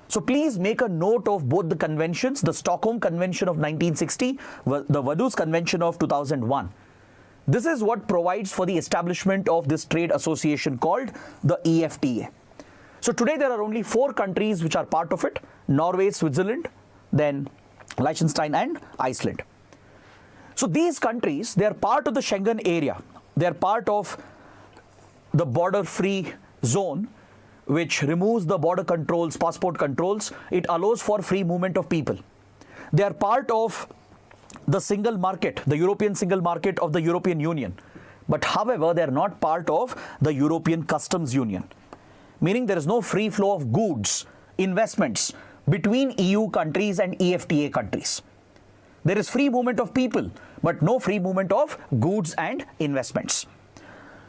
So please make a note of both the conventions, the Stockholm Convention of 1960, the Vaduz Convention of 2001. This is what provides for the establishment of this trade association called the EFTA. So today there are only 4 countries which are part of it: Norway, Switzerland, then Liechtenstein and Iceland. So these countries, they are part of the Schengen area. They are part of the border-free zone, which removes the border controls, passport controls. It allows for free movement of people. They are part of the single market, the European single market of the European Union. But however, they are not part of the European Customs Union, meaning there is no free flow of goods, investments between EU countries and EFTA countries. There is free movement of people, but no free movement of goods and investments.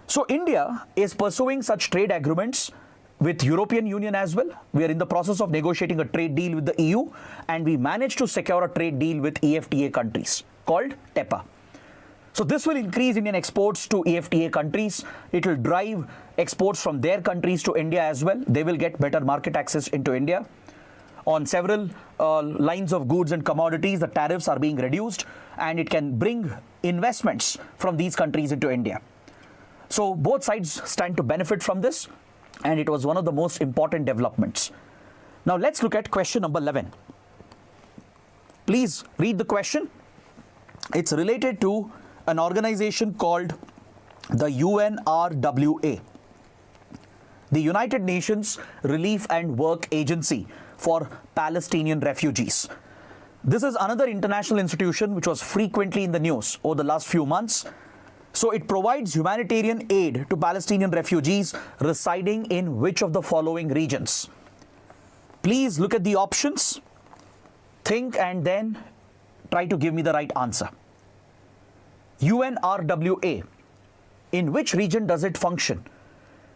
So India is pursuing such trade agreements with European Union as well. We are in the process of negotiating a trade deal with the EU, and we managed to secure a trade deal with EFTA countries called TEPA. So this will increase Indian exports to EFTA countries. It will drive exports from their countries to India as well. They will get better market access into India. On several lines of goods and commodities, the tariffs are being reduced, and it can bring investments from these countries into India. So both sides stand to benefit from this, and it was one of the most important developments. Now let's look at question number 11. Please read the question. It's related to an organization called the UNRWA, the United Nations Relief and Work Agency for Palestinian Refugees. This is another international institution which was frequently in the news over the last few months. So it provides humanitarian aid to Palestinian refugees residing in which of the following regions? Please look at the options, think, and then try to give me the right answer. UNRWA, in which region does it function?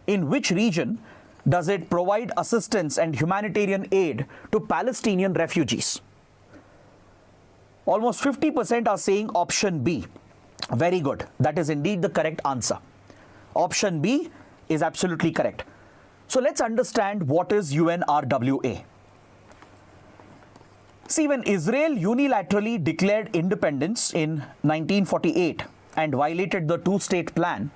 In which region does it provide assistance and humanitarian aid to Palestinian refugees? Almost 50% are saying option B. Very good. That is indeed the correct answer. Option B is absolutely correct. So let's understand what is UNRWA. See, when Israel unilaterally declared independence in 1948 and violated the two-state plan,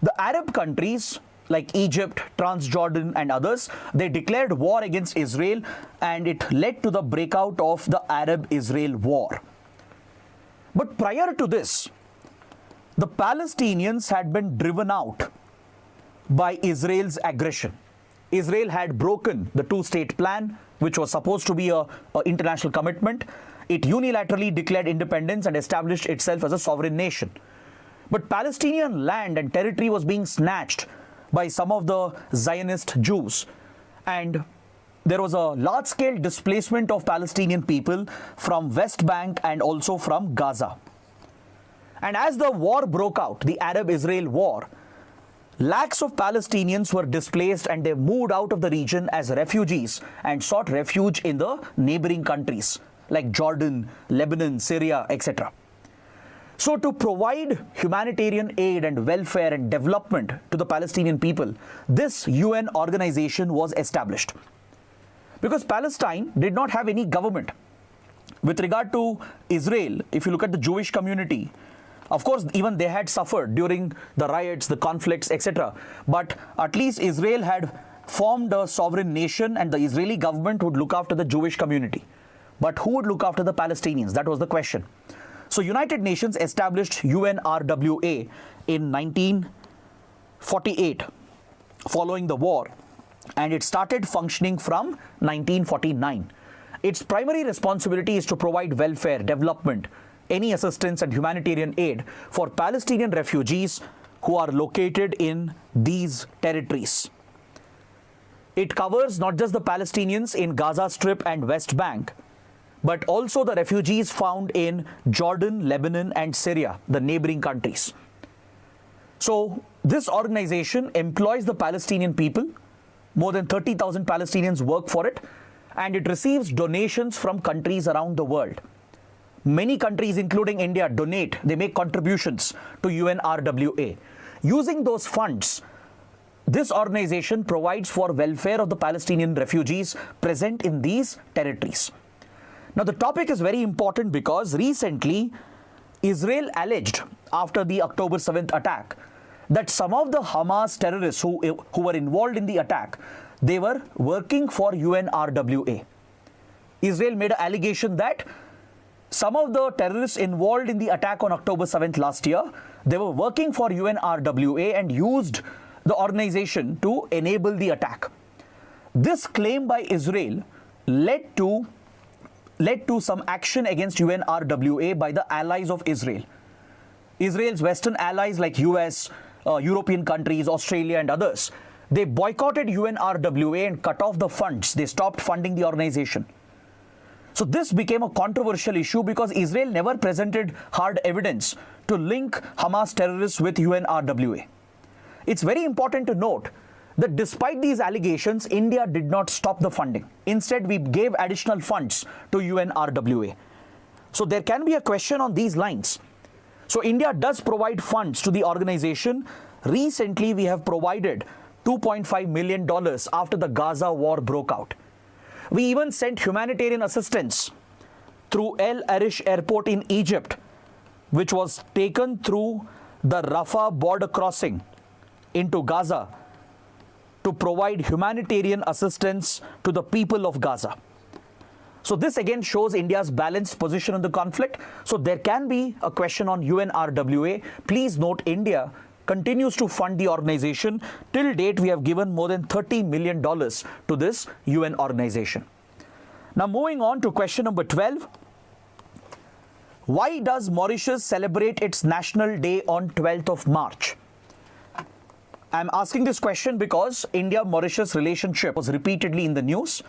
the Arab countries like Egypt, Transjordan and others, they declared war against Israel, and it led to the breakout of the Arab-Israel war. But prior to this, the Palestinians had been driven out by Israel's aggression. Israel had broken the two-state plan, which was supposed to be an international commitment. It unilaterally declared independence and established itself as a sovereign nation. But Palestinian land and territory was being snatched by some of the Zionist Jews, and there was a large-scale displacement of Palestinian people from West Bank and also from Gaza. And as the war broke out, the Arab-Israel war, lakhs of Palestinians were displaced, and they moved out of the region as refugees and sought refuge in the neighboring countries like Jordan, Lebanon, Syria, etc. So to provide humanitarian aid and welfare and development to the Palestinian people, this UN organization was established. Because Palestine did not have any government. With regard to Israel, if you look at the Jewish community, of course, even they had suffered during the riots, the conflicts, etc. But at least Israel had formed a sovereign nation, and the Israeli government would look after the Jewish community. But who would look after the Palestinians? That was the question. So United Nations established UNRWA in 1948 following the war, and it started functioning from 1949. Its primary responsibility is to provide welfare, development, any assistance and humanitarian aid for Palestinian refugees who are located in these territories. It covers not just the Palestinians in Gaza Strip and West Bank, but also the refugees found in Jordan, Lebanon and Syria, the neighboring countries. So this organization employs the Palestinian people. More than 30,000 Palestinians work for it, and it receives donations from countries around the world. Many countries, including India, donate, they make contributions to UNRWA. Using those funds, this organization provides for welfare of the Palestinian refugees present in these territories. Now, the topic is very important because recently Israel alleged after the October 7th attack that some of the Hamas terrorists who were involved in the attack, they were working for UNRWA. Israel made an allegation that some of the terrorists involved in the attack on October 7th last year, they were working for UNRWA and used the organization to enable the attack. This claim by Israel led to some action against UNRWA by the allies of Israel. Israel's Western allies like US, European countries, Australia and others, they boycotted UNRWA and cut off the funds. They stopped funding the organization. So this became a controversial issue because Israel never presented hard evidence to link Hamas terrorists with UNRWA. It's very important to note that despite these allegations, India did not stop the funding. Instead, we gave additional funds to UNRWA. So there can be a question on these lines. So India does provide funds to the organization. Recently, we have provided $2.5 million after the Gaza war broke out. We even sent humanitarian assistance through El Arish Airport in Egypt, which was taken through the Rafah border crossing into Gaza to provide humanitarian assistance to the people of Gaza. So this again shows India's balanced position in the conflict. So there can be a question on UNRWA. Please note India continues to fund the organization. Till date, we have given more than $30 million to this UN organization. Now moving on to question number 12. Why does Mauritius celebrate its National Day on 12th of March? I'm asking this question because India-Mauritius relationship was repeatedly in the news.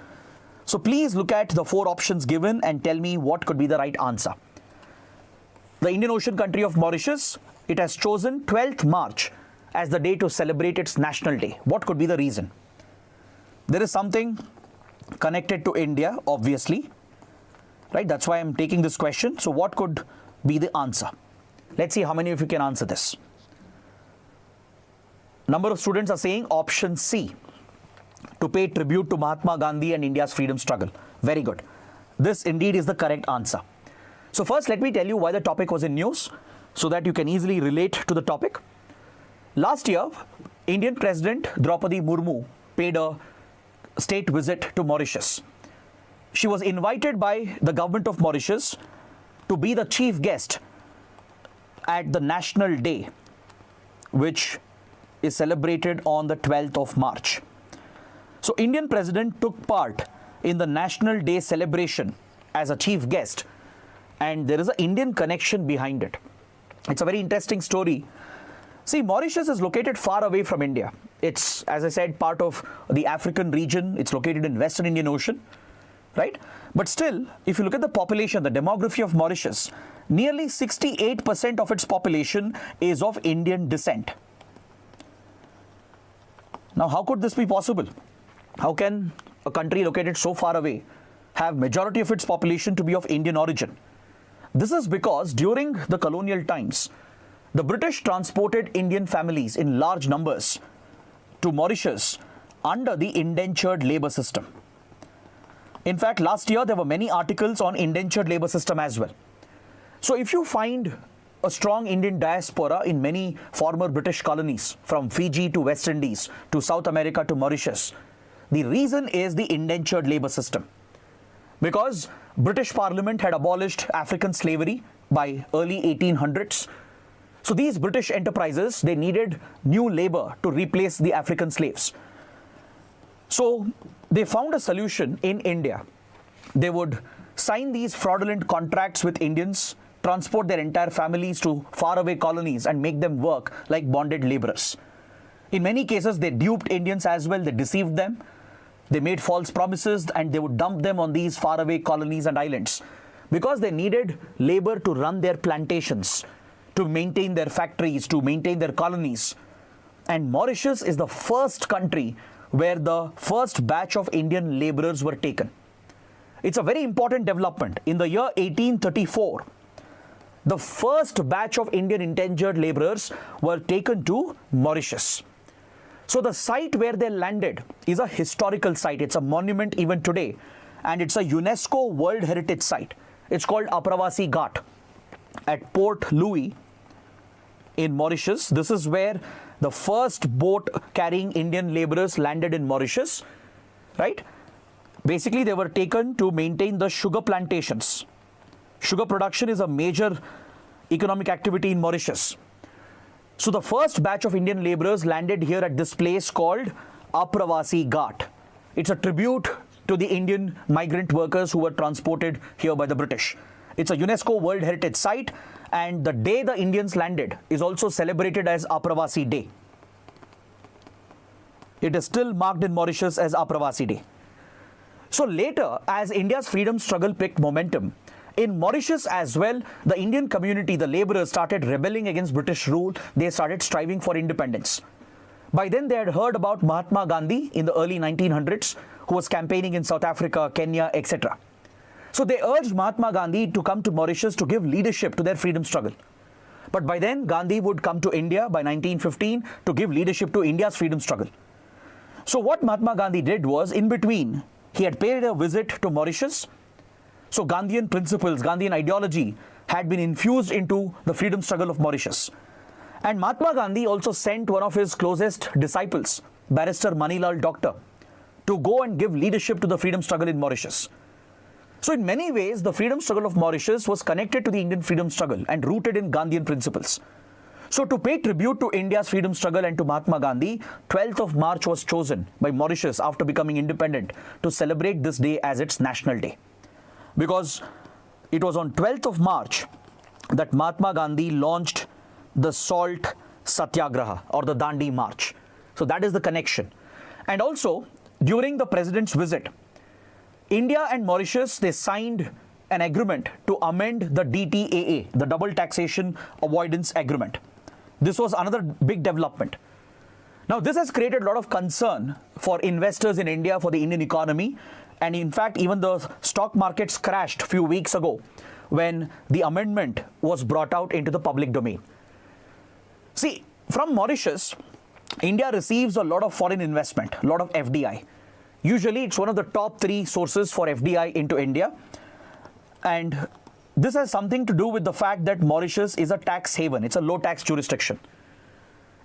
So please look at the 4 options given and tell me what could be the right answer. The Indian Ocean country of Mauritius, it has chosen 12th March as the day to celebrate its National Day. What could be the reason? There is something connected to India, obviously, right? That's why I'm taking this question. So what could be the answer? Let's see how many of you can answer this. Number of students are saying option C, to pay tribute to Mahatma Gandhi and India's freedom struggle. Very good. This indeed is the correct answer. So first, let me tell you why the topic was in news so that you can easily relate to the topic. Last year, Indian President Draupadi Murmu paid a state visit to Mauritius. She was invited by the government of Mauritius to be the chief guest at the National Day, which is celebrated on the 12th of March. So Indian President took part in the National Day celebration as a chief guest, and there is an Indian connection behind it. It's a very interesting story. See, Mauritius is located far away from India. It's, as I said, part of the African region. It's located in Western Indian Ocean, right? But still, if you look at the population, the demography of Mauritius, nearly 68% of its population is of Indian descent. Now, how could this be possible? How can a country located so far away have majority of its population to be of Indian origin? This is because during the colonial times, the British transported Indian families in large numbers to Mauritius under the indentured labor system. In fact, last year there were many articles on indentured labor system as well. So if you find a strong Indian diaspora in many former British colonies, from Fiji to West Indies to South America to Mauritius, the reason is the indentured labor system. Because British Parliament had abolished African slavery by early 1800s. So these British enterprises, they needed new labor to replace the African slaves. So they found a solution in India. They would sign these fraudulent contracts with Indians, transport their entire families to faraway colonies and make them work like bonded laborers. In many cases, they duped Indians as well. They deceived them. They made false promises and they would dump them on these faraway colonies and islands because they needed labor to run their plantations, to maintain their factories, to maintain their colonies. And Mauritius is the first country where the first batch of Indian laborers were taken. It's a very important development. In the year 1834, the first batch of Indian indentured laborers were taken to Mauritius. So the site where they landed is a historical site. It's a monument even today. And it's a UNESCO World Heritage Site. It's called Apravasi Ghat at Port Louis in Mauritius. This is where the first boat carrying Indian laborers landed in Mauritius, right? Basically, they were taken to maintain the sugar plantations. Sugar production is a major economic activity in Mauritius. So the first batch of Indian laborers landed here at this place called Apravasi Ghat. It's a tribute to the Indian migrant workers who were transported here by the British. It's a UNESCO World Heritage Site, and the day the Indians landed is also celebrated as Apravasi Day. It is still marked in Mauritius as Apravasi Day. So later, as India's freedom struggle picked momentum, in Mauritius as well, the Indian community, the laborers, started rebelling against British rule. They started striving for independence. By then, they had heard about Mahatma Gandhi in the early 1900s, who was campaigning in South Africa, Kenya, etc. So they urged Mahatma Gandhi to come to Mauritius to give leadership to their freedom struggle. But by then, Gandhi would come to India by 1915 to give leadership to India's freedom struggle. So what Mahatma Gandhi did was, in between, he had paid a visit to Mauritius. So Gandhian principles, Gandhian ideology had been infused into the freedom struggle of Mauritius. And Mahatma Gandhi also sent one of his closest disciples, Barrister Manilal Doctor, to go and give leadership to the freedom struggle in Mauritius. So in many ways, the freedom struggle of Mauritius was connected to the Indian freedom struggle and rooted in Gandhian principles. So to pay tribute to India's freedom struggle and to Mahatma Gandhi, 12th of March was chosen by Mauritius after becoming independent to celebrate this day as its national day. Because it was on 12th of March that Mahatma Gandhi launched the Salt Satyagraha or the Dandi March. So that is the connection. And also, during the president's visit, India and Mauritius, they signed an agreement to amend the DTAA, the Double Taxation Avoidance Agreement. This was another big development. Now, this has created a lot of concern for investors in India, for the Indian economy. And in fact, even the stock markets crashed a few weeks ago when the amendment was brought out into the public domain. See, from Mauritius, India receives a lot of foreign investment, a lot of FDI. Usually, it's one of the top 3 sources for FDI into India. And this has something to do with the fact that Mauritius is a tax haven. It's a low tax jurisdiction.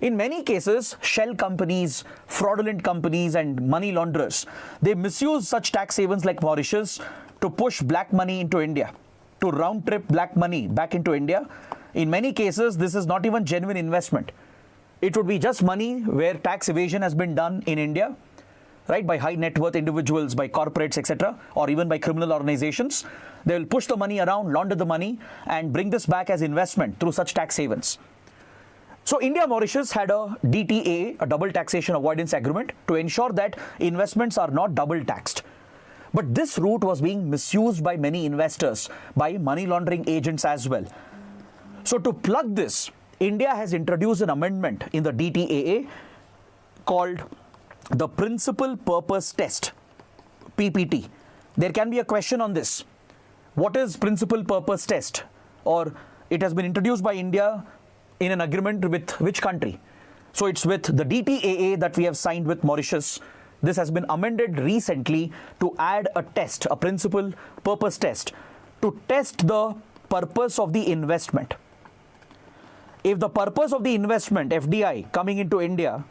In many cases, shell companies, fraudulent companies, and money launderers, they misuse such tax havens like Mauritius to push black money into India, to round trip black money back into India. In many cases, this is not even genuine investment. It would be just money where tax evasion has been done in India, right, by high net worth individuals, by corporates, etc., or even by criminal organizations. They will push the money around, launder the money, and bring this back as investment through such tax havens. So India-Mauritius had a DTA, a Double Taxation Avoidance Agreement, to ensure that investments are not double taxed. But this route was being misused by many investors, by money laundering agents as well. So to plug this, India has introduced an amendment in the DTAA called the Principal Purpose Test, PPT. There can be a question on this. What is Principal Purpose Test? Or it has been introduced by India in an agreement with which country? So it's with the DTAA that we have signed with Mauritius. This has been amended recently to add a test, a Principal Purpose Test, to test the purpose of the investment. If the purpose of the investment, FDI, coming into India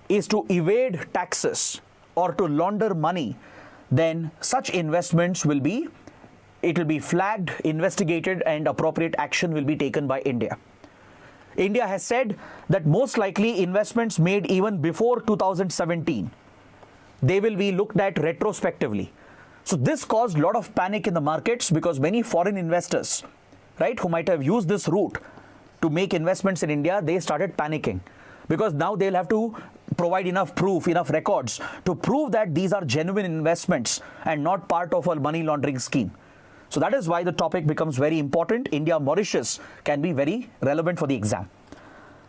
is to evade taxes or to launder money, then such investments will be flagged, investigated, and appropriate action will be taken by India. India has said that most likely investments made even before 2017 they will be looked at retrospectively. So this caused a lot of panic in the markets because many foreign investors, right, who might have used this route to make investments in India, they started panicking because now they'll have to provide enough proof, enough records to prove that these are genuine investments and not part of a money laundering scheme. So that is why the topic becomes very important. India-Mauritius can be very relevant for the exam.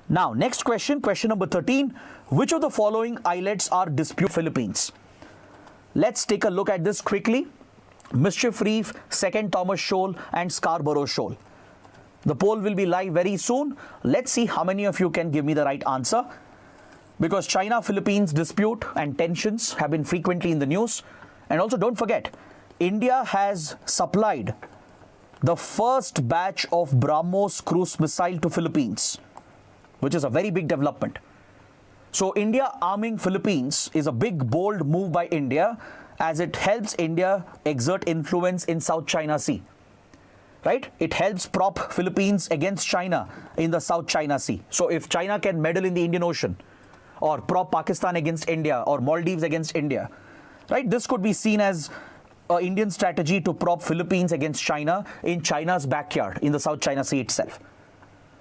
Now, next question, question number 13. Which of the following islets are disputed Philippines? Let's take a look at this quickly. Mischief Reef, Second Thomas Shoal and Scarborough Shoal. The poll will be live very soon. Let's see how many of you can give me the right answer. Because China-Philippines dispute and tensions have been frequently in the news. And also don't forget, India has supplied the first batch of BrahMos cruise missile to Philippines, which is a very big development. So India arming Philippines is a big, bold move by India as it helps India exert influence in South China Sea. Right? It helps prop Philippines against China in the South China Sea. So if China can meddle in the Indian Ocean or prop Pakistan against India or Maldives against India, right? This could be seen as an Indian strategy to prop Philippines against China in China's backyard in the South China Sea itself.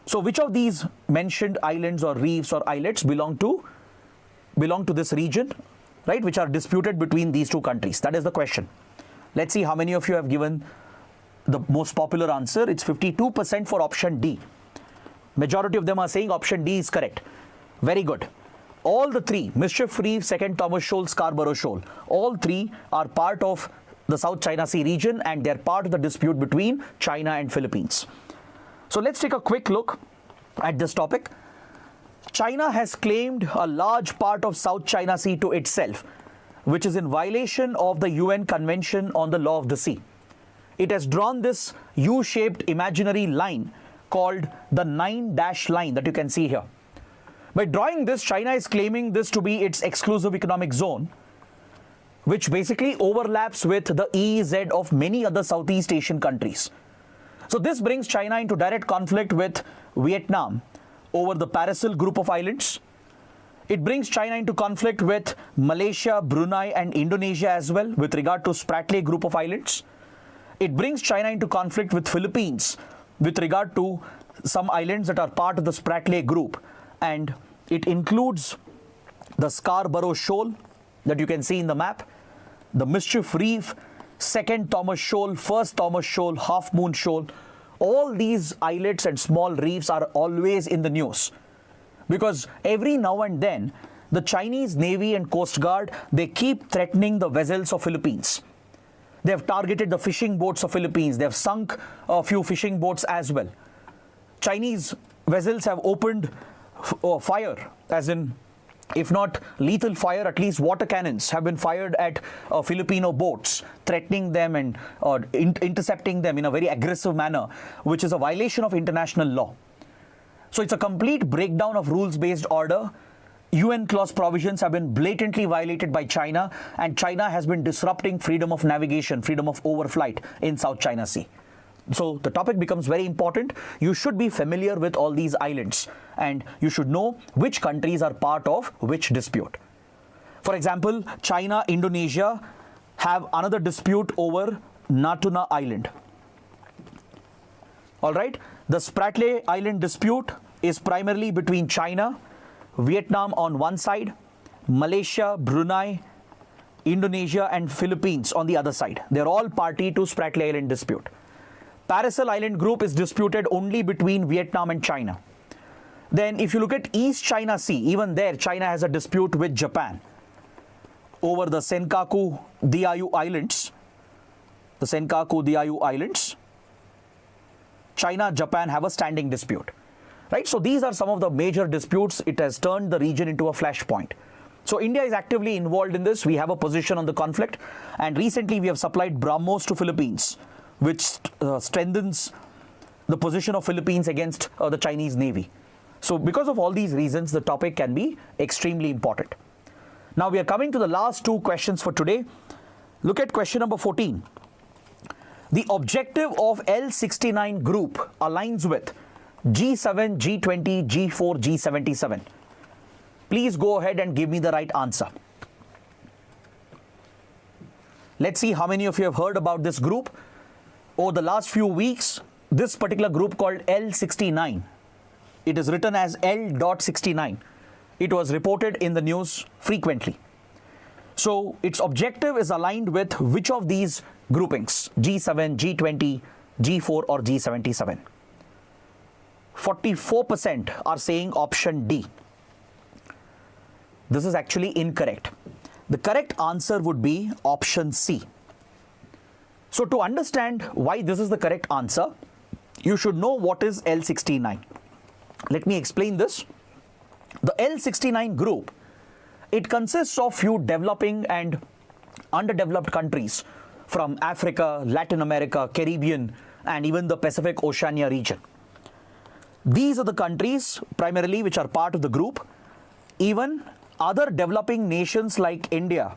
So which of these mentioned islands or reefs or islets belong to this region, right, which are disputed between these two countries? That is the question. Let's see how many of you have given the most popular answer. It's 52% for option D. Majority of them are saying option D is correct. Very good. All the three, Mischief Reef, Second Thomas Shoal, Scarborough Shoal, all three are part of the South China Sea region and they're part of the dispute between China and Philippines. So let's take a quick look at this topic. China has claimed a large part of South China Sea to itself, which is in violation of the UN Convention on the Law of the Sea. It has drawn this U-shaped imaginary line called the 9-dash line that you can see here. By drawing this, China is claiming this to be its exclusive economic zone, which basically overlaps with the EEZ of many other Southeast Asian countries. So this brings China into direct conflict with Vietnam over the Piraeus group of islands. It brings China into conflict with Malaysia, Brunei and Indonesia as well with regard to Spratly group of islands. It brings China into conflict with Philippines with regard to some islands that are part of the Spratly group, and it includes the Scarborough Shoal that you can see in the map, the Mischief Reef, Second Thomas Shoal, First Thomas Shoal, Half Moon Shoal. All these islets and small reefs are always in the news because every now and then the Chinese Navy and Coast Guard, they keep threatening the vessels of Philippines. They have targeted the fishing boats of Philippines. They have sunk a few fishing boats as well. Chinese vessels have opened fire, as in, if not lethal fire, at least water cannons have been fired at Filipino boats, threatening them and intercepting them in a very aggressive manner, which is a violation of international law. So it's a complete breakdown of rules-based order. UN clause provisions have been blatantly violated by China, and China has been disrupting freedom of navigation, freedom of overflight in South China Sea. So the topic becomes very important. You should be familiar with all these islands and you should know which countries are part of which dispute. For example, China, Indonesia have another dispute over Natuna Island. All right, the Spratly Island dispute is primarily between China, Vietnam on one side, Malaysia, Brunei, Indonesia and Philippines on the other side. They're all party to Spratly Island dispute. Piraeus Island group is disputed only between Vietnam and China. Then if you look at East China Sea, even there China has a dispute with Japan over the Senkaku Diaoyu Islands. The Senkaku Diaoyu Islands. China, Japan have a standing dispute. Right? So these are some of the major disputes. It has turned the region into a flashpoint. So India is actively involved in this. We have a position on the conflict, and recently we have supplied BrahMos to Philippines, which strengthens the position of Philippines against the Chinese Navy. So because of all these reasons, the topic can be extremely important. Now we are coming to the last two questions for today. Look at question number 14. The objective of L.69 Group aligns with G7, G20, G4, G77. Please go ahead and give me the right answer. Let's see how many of you have heard about this group. Over the last few weeks, this particular group called L.69, it is written as L.69. It was reported in the news frequently. So its objective is aligned with which of these groupings? G7, G20, G4 or G77. 44% are saying option D. This is actually incorrect. The correct answer would be option C. So to understand why this is the correct answer, you should know what is L69. Let me explain this. The L69 group, it consists of few developing and underdeveloped countries from Africa, Latin America, Caribbean, and even the Pacific Oceania region. These are the countries primarily which are part of the group. Even other developing nations like India,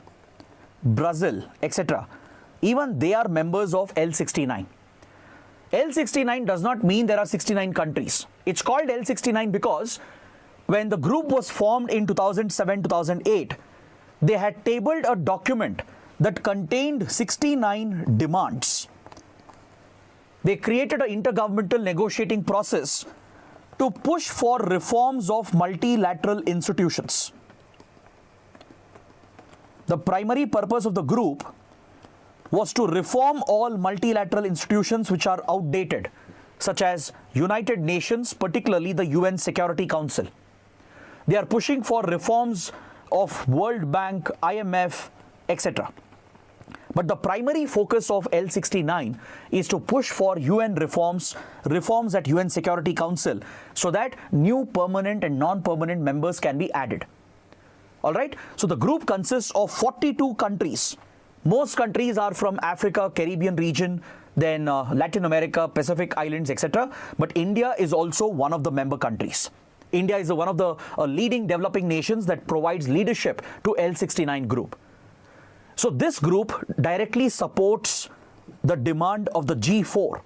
Brazil, etc., even they are members of L69. L69 does not mean there are 69 countries. It's called L69 because when the group was formed in 2007-2008, they had tabled a document that contained 69 demands. They created an intergovernmental negotiating process to push for reforms of multilateral institutions. The primary purpose of the group was to reform all multilateral institutions which are outdated, such as United Nations, particularly the UN Security Council. They are pushing for reforms of World Bank, IMF, etc. But the primary focus of L69 is to push for UN reforms at UN Security Council, so that new permanent and non-permanent members can be added. All right. So the group consists of 42 countries. Most countries are from Africa, Caribbean region, then Latin America, Pacific Islands, etc. But India is also one of the member countries. India is one of the leading developing nations that provides leadership to L69 group. So this group directly supports the demand of the G4.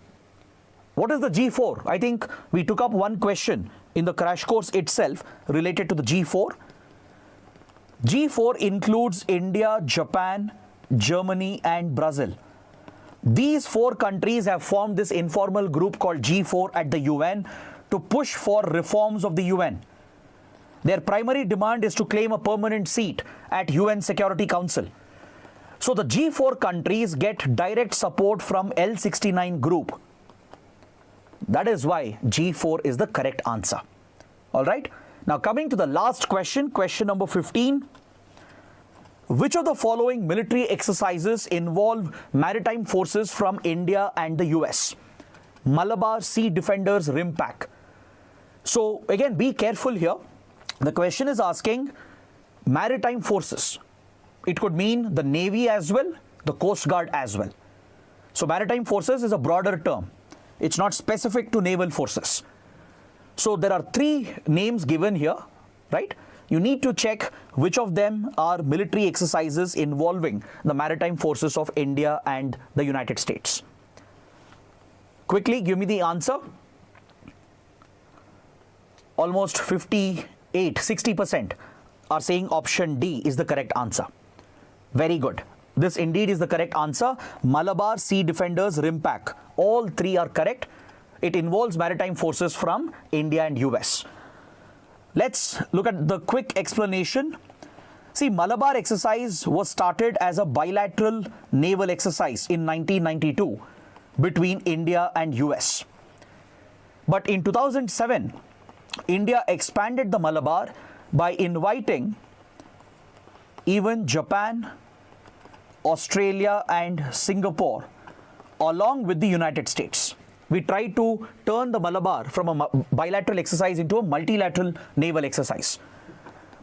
What is the G4? I think we took up one question in the crash course itself related to the G4. G4 includes India, Japan, Germany and Brazil. These four countries have formed this informal group called G4 at the UN to push for reforms of the UN. Their primary demand is to claim a permanent seat at UN Security Council. So the G4 countries get direct support from L69 group. That is why G4 is the correct answer. All right. Now coming to the last question, question number 15. Which of the following military exercises involve maritime forces from India and the US? Malabar Sea Defenders RIMPAC. So again, be careful here. The question is asking maritime forces. It could mean the Navy as well, the Coast Guard as well. So maritime forces is a broader term. It's not specific to naval forces. So there are three names given here, right? You need to check which of them are military exercises involving the maritime forces of India and the United States. Quickly give me the answer. Almost 60% are saying option D is the correct answer. Very good. This indeed is the correct answer. Malabar Sea Defenders RIMPAC. All three are correct. It involves maritime forces from India and US. Let's look at the quick explanation. See, Malabar exercise was started as a bilateral naval exercise in 1992 between India and US. But in 2007, India expanded the Malabar by inviting even Japan, Australia and Singapore along with the United States. We tried to turn the Malabar from a bilateral exercise into a multilateral naval exercise.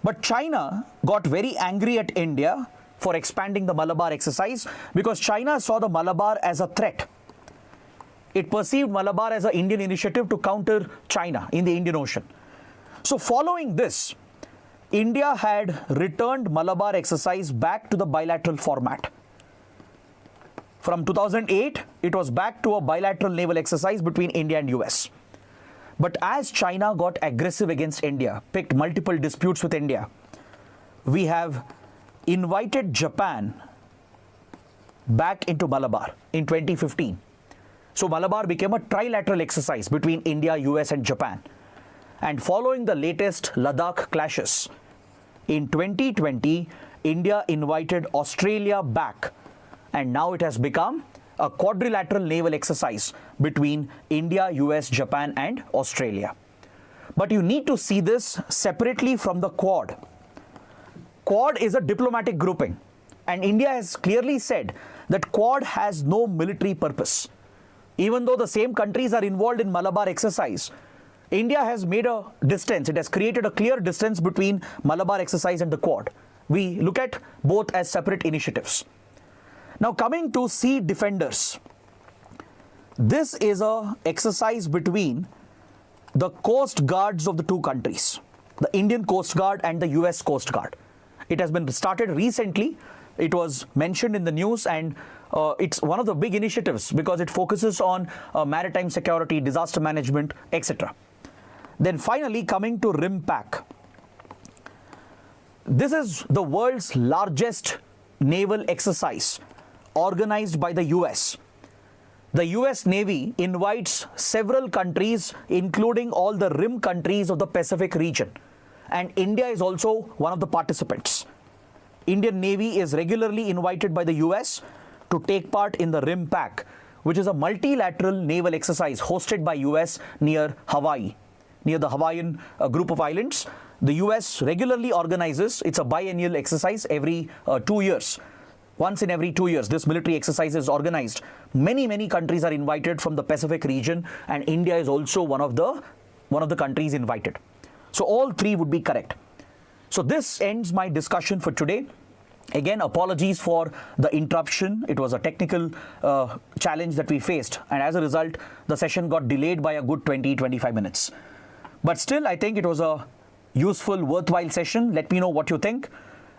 But China got very angry at India for expanding the Malabar exercise because China saw the Malabar as a threat. It perceived Malabar as an Indian initiative to counter China in the Indian Ocean. So following this, India had returned Malabar exercise back to the bilateral format. From 2008, it was back to a bilateral naval exercise between India and US. But as China got aggressive against India, picked multiple disputes with India, we have invited Japan back into Malabar in 2015. So Malabar became a trilateral exercise between India, US and Japan. And following the latest Ladakh clashes, in 2020, India invited Australia back, and now it has become a quadrilateral naval exercise between India, US, Japan and Australia. But you need to see this separately from the Quad. Quad is a diplomatic grouping, and India has clearly said that Quad has no military purpose. Even though the same countries are involved in Malabar exercise, India has made a distance. It has created a clear distance between Malabar exercise and the Quad. We look at both as separate initiatives. Now coming to Sea Defenders. This is an exercise between the coast guards of the two countries, the Indian Coast Guard and the US Coast Guard. It has been started recently. It was mentioned in the news, and it's one of the big initiatives because it focuses on maritime security, disaster management, etc. Then finally coming to RIMPAC. This is the world's largest naval exercise organized by the US. The US Navy invites several countries, including all the rim countries of the Pacific region. And India is also one of the participants. Indian Navy is regularly invited by the US to take part in the RIMPAC, which is a multilateral naval exercise hosted by US near Hawaii, near the Hawaiian group of islands. The US regularly organizes, it's a biennial exercise every 2 years. Once in every 2 years, this military exercise is organized. Many countries are invited from the Pacific region, and India is also one of the countries invited. So all three would be correct. So this ends my discussion for today. Again, apologies for the interruption. It was a technical challenge that we faced, and as a result, the session got delayed by a good 20-25 minutes. But still, I think it was a useful, worthwhile session. Let me know what you think.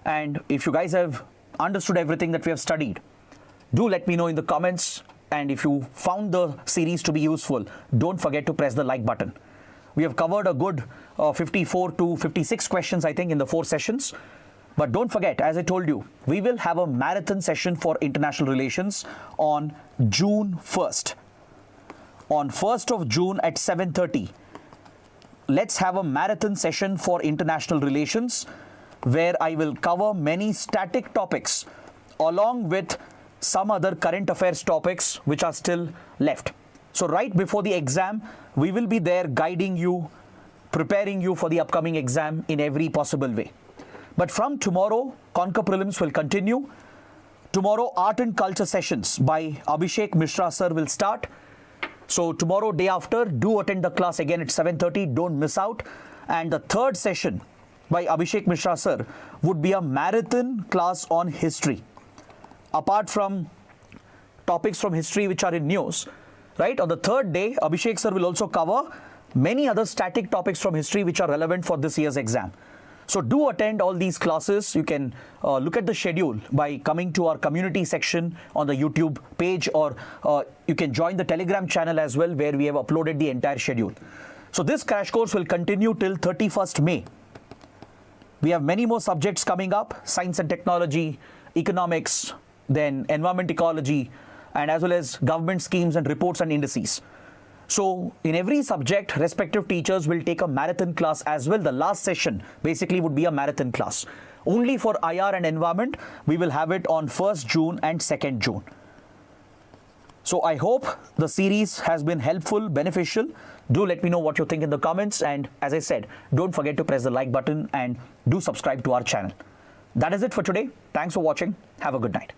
And if you guys have understood everything that we have studied, do let me know in the comments. And if you found the series to be useful, don't forget to press the like button. We have covered a good 54 to 56 questions, I think, in the 4 sessions. But don't forget, as I told you, we will have a marathon session for international relations on June 1st. On 1st of June at 7:30. Let's have a marathon session for international relations where I will cover many static topics along with some other current affairs topics which are still left. So right before the exam, we will be there guiding you, preparing you for the upcoming exam in every possible way. But from tomorrow, Conquer Prelims will continue. Tomorrow, Art and Culture sessions by Abhishek Mishra sir will start. So tomorrow, day after, do attend the class again at 7:30. Don't miss out. And the third session by Abhishek Mishra sir would be a marathon class on history. Apart from topics from history which are in news, right? On the third day, Abhishek sir will also cover many other static topics from history which are relevant for this year's exam. So do attend all these classes. You can look at the schedule by coming to our community section on the YouTube page, or you can join the Telegram channel as well, where we have uploaded the entire schedule. So this crash course will continue till 31st May. We have many more subjects coming up: science and technology, economics, then environment ecology, and as well as government schemes and reports and indices. So in every subject, respective teachers will take a marathon class as well. The last session basically would be a marathon class. Only for IR and environment, we will have it on 1st June and 2nd June. So I hope the series has been helpful, beneficial. Do let me know what you think in the comments. And as I said, don't forget to press the like button and do subscribe to our channel. That is it for today. Thanks for watching. Have a good night.